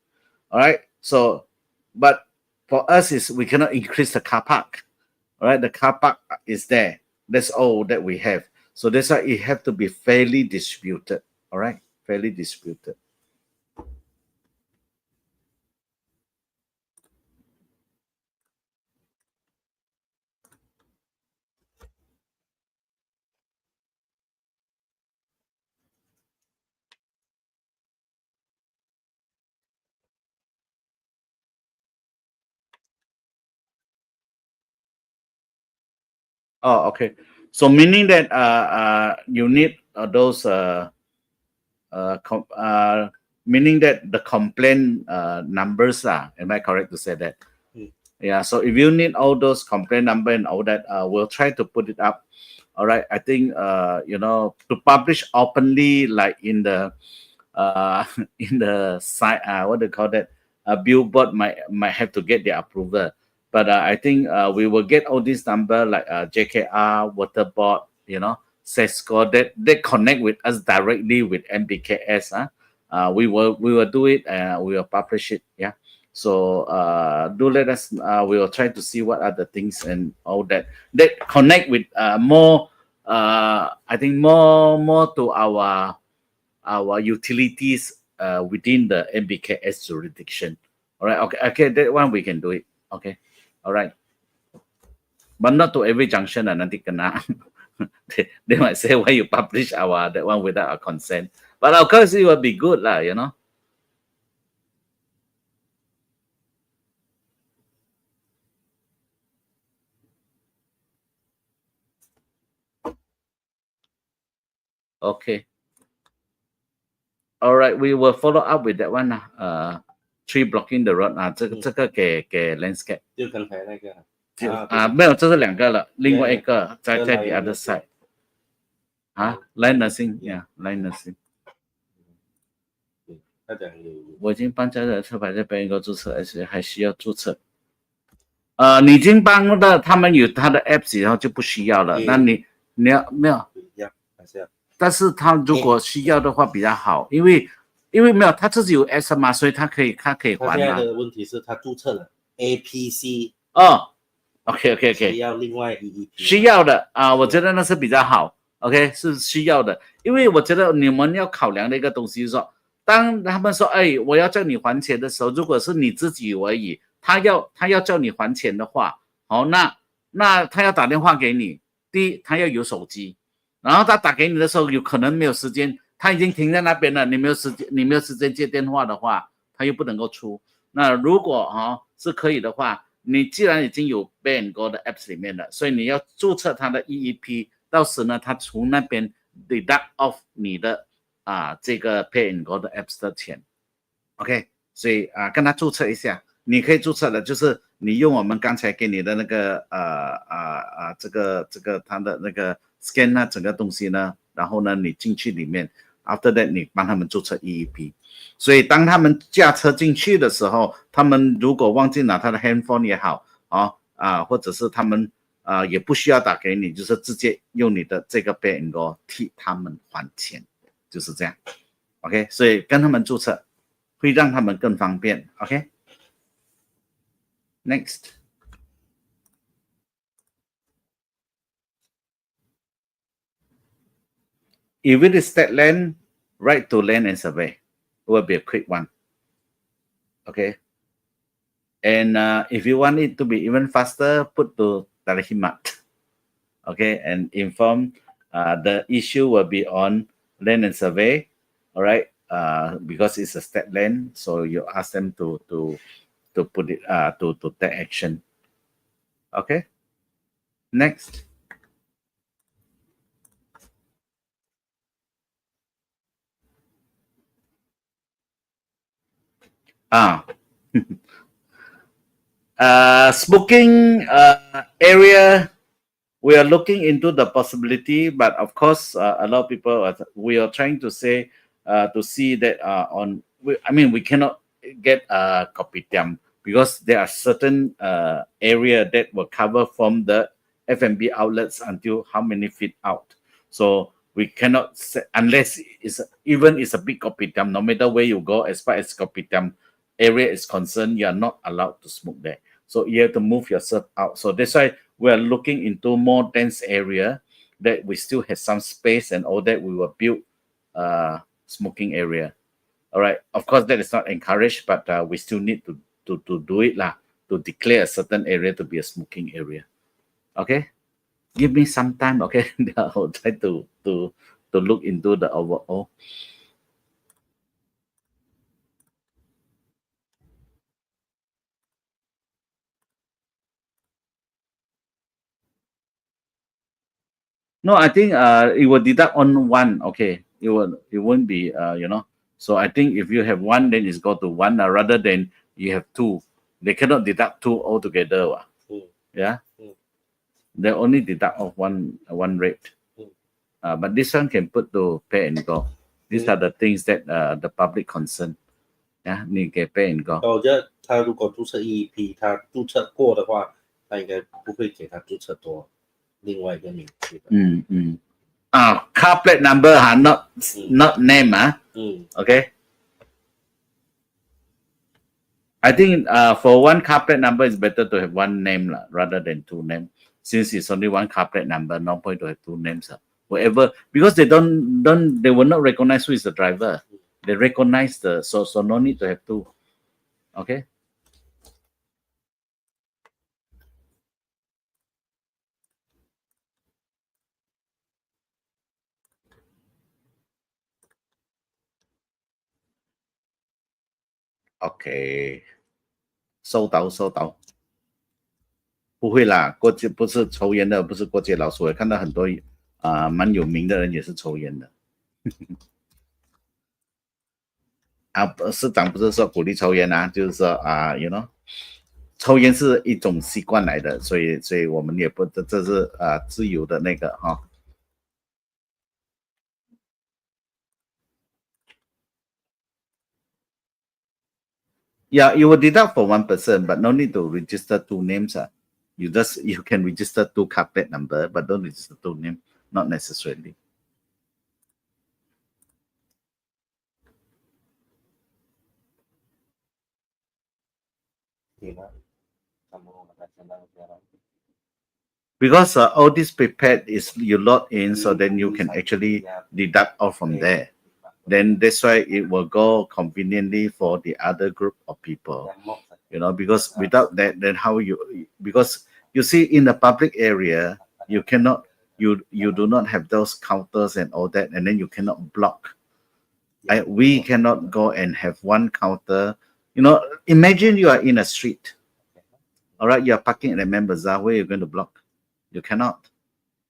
All right. So, but for us is we cannot increase the car park. All right. The car park is there. That's all that we have. So that's why it have to be fairly distributed. All right. Fairly distributed. Oh, okay. So meaning that you need those meaning that the complaint numbers am I correct to say that? Yeah. So if you need all those complaint number and all that, we'll try to put it up. All right. I think to publish openly, like in the in the site, what do you call that? A billboard might have to get the approval. But I think we will get all these number like JKR, Water Board, SESCO, that they connect with us directly with MBKS. We will do it and we will publish it. Yeah. So do let us. We will try to see what are the things and all that connect with more. I think more to our utilities within the MBKS jurisdiction. All right. Okay. That one we can do it. Okay. All right. But not to every junction nanti kena. They might say why you publish our that one without our consent. But of course it will be good lah, you know. Okay. All right, we will follow up with that one. Tree blocking the road 这个给 landscape 就刚才那个没有，这是两个了，另外一个在 the other side ，line nursing line nursing。他讲有我已经帮家人车牌在别人给注册，而且还需要注册。你已经帮的，他们有他的 apps， 然后就不需要了。那你要没有？要还是要？但是他如果需要的话比较好，因为没有他自己有 S 嘛，所以他可以还他现在嘛。的问题是他注册了 APC。OK， 需要另外1EP。需要的我觉得那是比较好。OK， 是需要的，因为我觉得你们要考量的一个东西就是说，当他们说我要叫你还钱的时候，如果是你自己而已，他要叫你还钱的话，那他要打电话给你，第一他要有手机，然后他打给你的时候有可能没有时间，他已经停在那边了，你没有时间接电话的话，他又不能够出。那如果是可以的话，你既然已经有 Pay and Go 的 apps 里面了，所以你要注册他的 EEP， 到时呢他从那边 deduct off 你的这个 Pay and Go 的 apps 的钱。 OK， 所以跟他注册一下，你可以注册的就是你用我们刚才给你的那个这个他的那个 scan 整个东西呢，然后呢你进去里面 after that 你帮他们注册 EEP。 所以当他们驾车进去的时候，他们如果忘记拿他的 handphone 也好或者是他们也不需要打给你，就是直接用你的这个 Pay and Go 替他们还钱，就是这样。 OK， 所以跟他们注册会让他们更方便。 OK， Next， if it is state land, right to land and survey will be a quick one. Okay, and if you want it to be even faster, put to Tarihimat. Okay, and inform the issue will be on land and survey. All right, because it's a state land, so you ask them to put it to take action. Okay, next. Smoking area, we are looking into the possibility, but of course a lot of people we are trying to say to see that we cannot get kopitiam because there are certain area that will cover from the F&B outlets until how many feet out, so we cannot say, unless it's a big kopitiam, no matter where you go, as far as kopitiam area is concerned, you are not allowed to smoke there. So you have to move yourself out. So that's why we are looking into more dense area that we still have some space, and all that we will build smoking area. All right. Of course, that is not encouraged, but we still need to do it to declare a certain area to be a smoking area. Okay. Give me some time. Okay. I'll try to look into the overall. No, I think it will deduct on one. Okay, it won't be So I think if you have one, then it's go to one rather than you have two. They cannot deduct two altogether. Yeah, they only deduct of one rate. But this one can put to Pay and Go. These are the things that the public concern. Yeah, 你给 Pay and Go. 我觉得他如果注册 EEP， 他注册过的话，他应该不会给他注册多另外一个名字的。car plate number not name Okay. I think for one car plate number, it's better to have one name rather than two names. Since it's only one car plate number, no point to have two names. Whatever, because they will not recognize who is the driver. They recognize so no need to have two. Okay. OK，收到收到。不会啦，过街不是抽烟的，不是过街老鼠，我看到很多蛮有名的人也是抽烟的。市长不是说鼓励抽烟啊，就是说you know， 抽烟是一种习惯来的，所以我们也不这是自由的那个哈。Yeah, you will deduct for one person, but no need to register two names. You can register two card plate number, but don't register two names, not necessarily. Because all this prepared is you log in, so then you can actually deduct all from there. Then that's why it will go conveniently for the other group of people. You know, because without that, then how because you see in the public area, you cannot, you do not have those counters and all that, and then you cannot block. We cannot go and have one counter. You know, imagine you are in a street. All right, you are parking at a main bazaar. Where are you going to block? You cannot.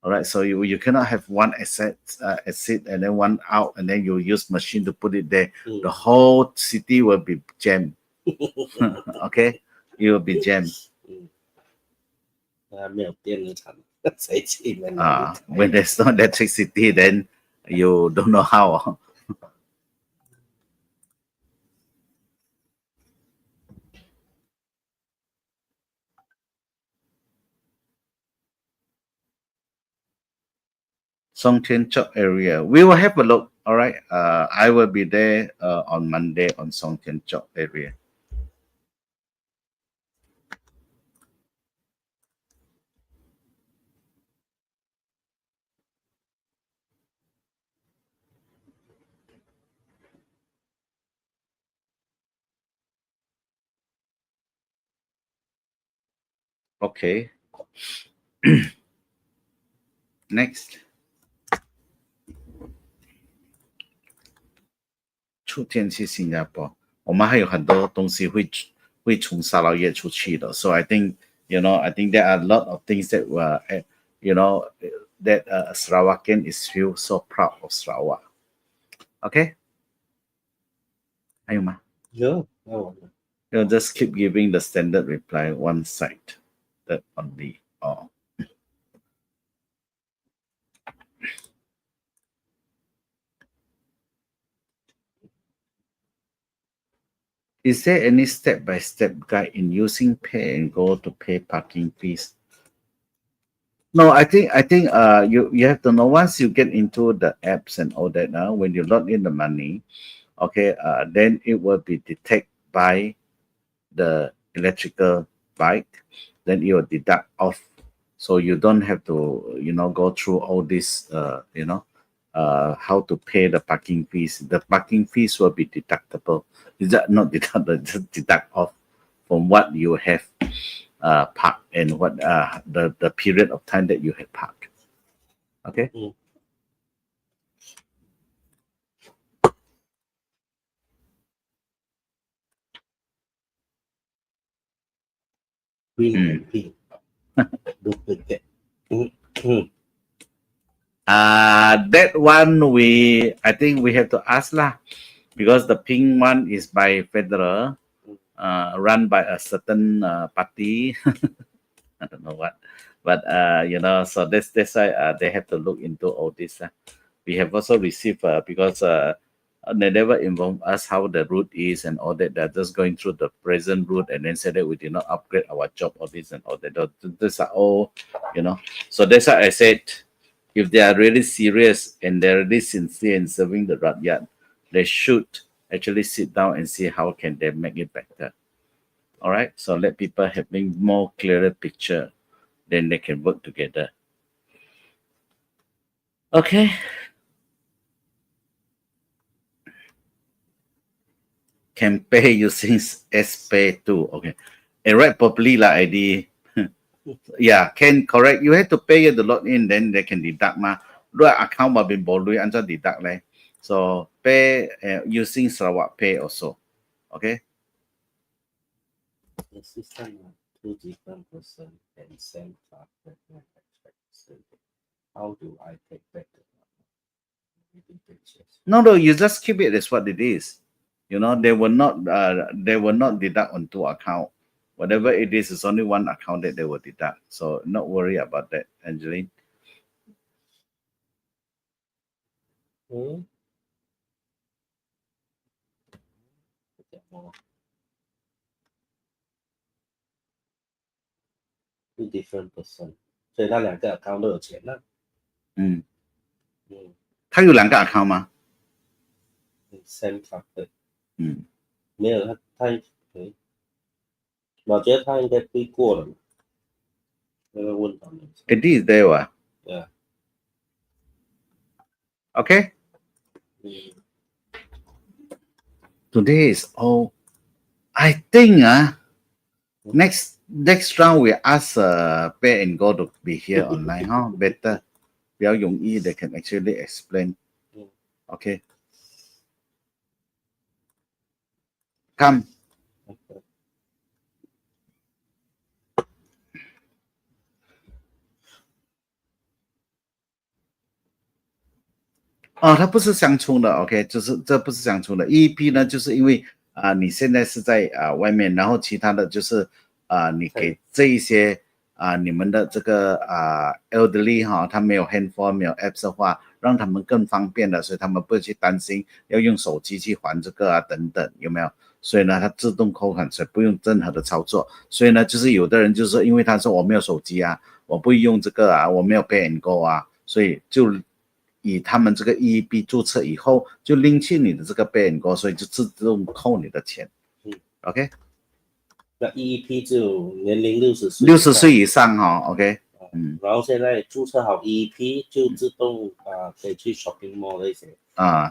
All right, so you cannot have one exit and then one out, and then you use machine to put it there. The whole city will be jammed. Okay, it will be jammed. When there's no electricity, then you don't know how. Songtianchok area. We will have a look. All right. I will be there on Monday on Songtianchok area. Okay. Next. 出天去新加坡，我们还有很多东西会从沙捞越出去的。So I think I think there are a lot of things that were that Sarawakian is feel so proud of Sarawak. Okay. 还有吗？有。Just keep giving the standard reply one side, that only. Oh. Is there any step-by-step guide in using Pay and Go to pay parking fees? No, I think you have to know once you get into the apps and all that now, when you log in the money, okay, then it will be detected by the electrical bike, then it will deduct off. So you don't have to, go through all this, how to pay the parking fees. The parking fees will be deductible. Is that not deductible? Just deduct off from what you have parked and what the period of time that you have parked. Okay. Duplicate. That one I think we have to ask lah, because the pink one is by federal, run by a certain party. I don't know what, but so that's why they have to look into all this. We have also received because they never inform us how the route is and all that. They're just going through the present route and then say that we did not upgrade our job, all this and all that. These are all, So that's why I said, if they are really serious and they're really sincere in serving the rakyat, they should actually sit down and see how can they make it better. All right, so let people have a more clearer picture, then they can work together. Okay. Can pay using SPay too. Okay. And write properly lah ID. Yeah, can correct. You have to pay the log in, then they can deduct ma. Right account will be bolui answer deduct leh. So pay using Sarawak Pay also. Okay. The system are 2 different person and same factor. How do I take back the money? No, you just keep it as what it is. You know, they will not deduct on 2 account. Whatever it is only 1 account that they will deduct. So not worry about that, Angeline. Hmm? Two different person， 所以他2个 account 都有钱了。他有2个 account 吗？same factor。没有他我觉得他应该推过了。那个问他们。It is there 啊。Yeah. Okay. Today is all. I think next round we ask Pay and Go to be here online, huh? Better. 比较容易 they can actually explain. Okay. Come. Oh, 它不是相冲的 ，OK， 就是这不是相冲的。EEP 呢，就是因为你现在是在外面，然后其他的就是你给这一些你们的这个elderly 哈，他没有 handphone 没有 apps 的话，让他们更方便的，所以他们不会去担心要用手机去还这个等等，有没有？所以呢，它自动扣款，所以不用任何的操作。所以呢，就是有的人就是因为他说我没有手机我不会用这个我没有 Pay and Go 所以就以他们这个 EEP 注册以后，就拎去你的这个 Pay and Go， 所以就自动扣你的钱。OK。那 EEP 就年龄60岁以上OK。然后现在注册好 EEP 就自动可以去 shopping mall 那些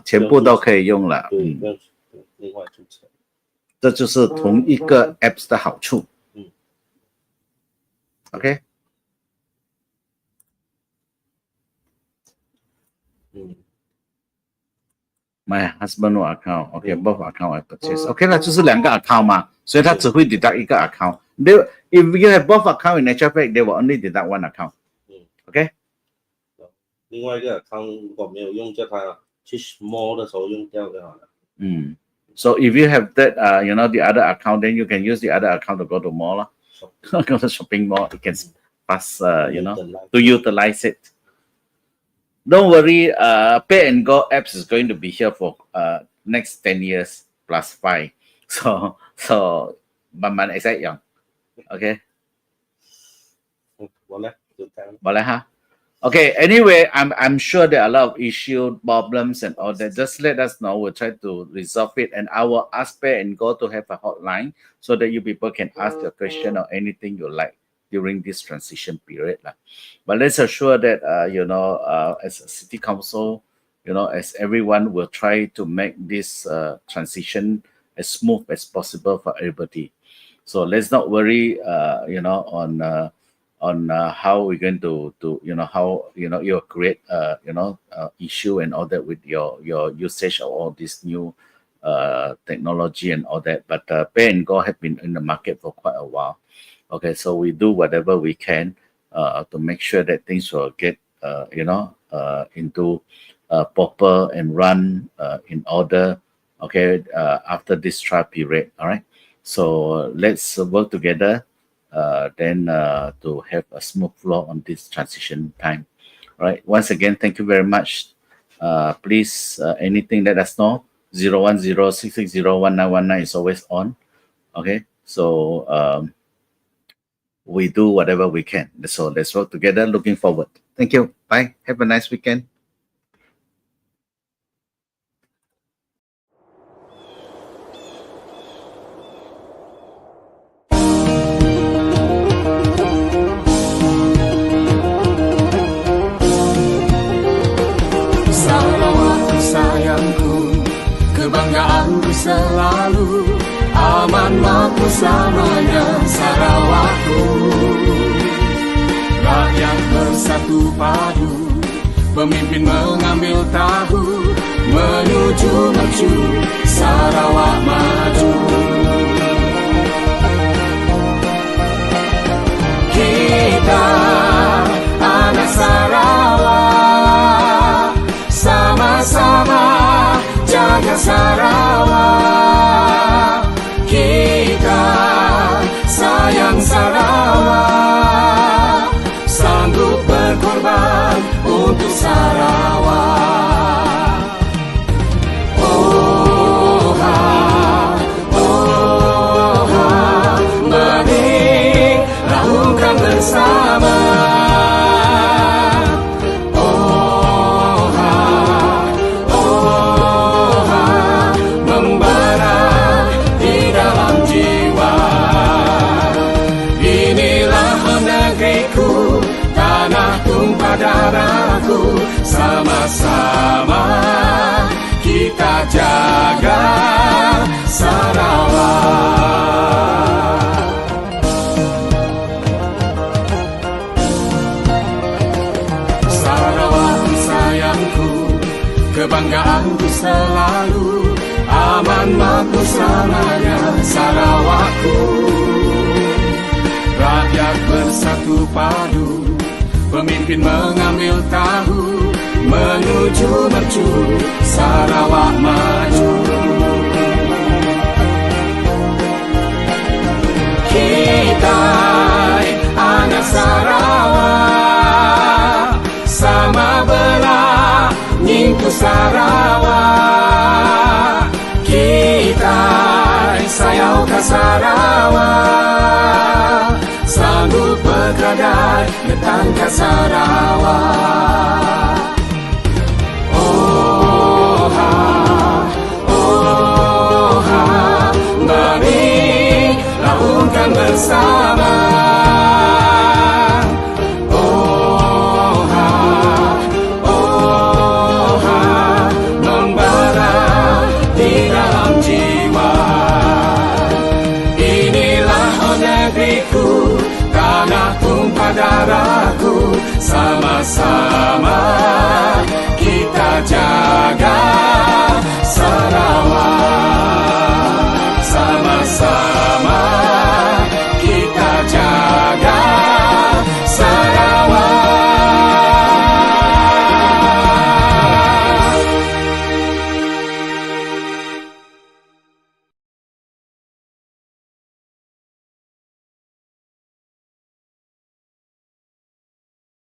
全部都可以用了。对，不用另外注册。这就是同一个 apps 的好处。OK。My husband no account, okay, both account I purchase. Okay 啦，就是2个 account 嘛，所以他只会 deduct 1个 account. If you have both account in natural fact, they will only deduct 1 account. Okay. 另外一个 account 如果没有用，叫他去 mall 的时候用掉就好了。So if you have that, the other account, then you can use the other account to go to mall, go to shopping mall. You can pass, to utilize it. Don't worry, Pay and Go apps is going to be here for next 10 years plus 5. So 慢慢会使用 OK 冇咧哈 Okay, anyway, I'm sure there are a lot of issues, problems and all that. Just let us know. We'll try to resolve it, and I will ask Pay and Go to have a hotline so that you people can ask your question or anything you like during this transition period. But let's assure that, as a city council, as everyone will try to make this transition as smooth as possible for everybody. So let's not worry, on how we're going to how, you create, issue and all that with your usage of all this new technology and all that. But Pay and Go have been in the market for quite a while. Okay, so we do whatever we can to make sure that things will get, into proper and run in order, okay, after this trial period, all right? So let's work together then to have a smooth flow on this transition time. All right, once again, thank you very much. Please, anything let us know. 010-660-1919 is always on. Okay, so we do whatever we can. So let's work together. Looking forward. Thank you. Bye. Have a nice weekend. Sarawak sayangku, kebanggaanku selalu, aman mampu selamanya Sarawakku. Rakyat bersatu padu, pemimpin mengambil tahu, menuju maju Sarawak maju. Sarawak. Sarawak sayangku, kebanggaanku selalu, aman makmur selamanya Sarawakku. Rakyat bersatu padu, pemimpin mengambil tahu, menuju mercu Sarawak maju. Kita anak Sarawak, sama belah nyingku Sarawak. Kita sayau ke Sarawak, sanggup bergadai datang ke Sarawak.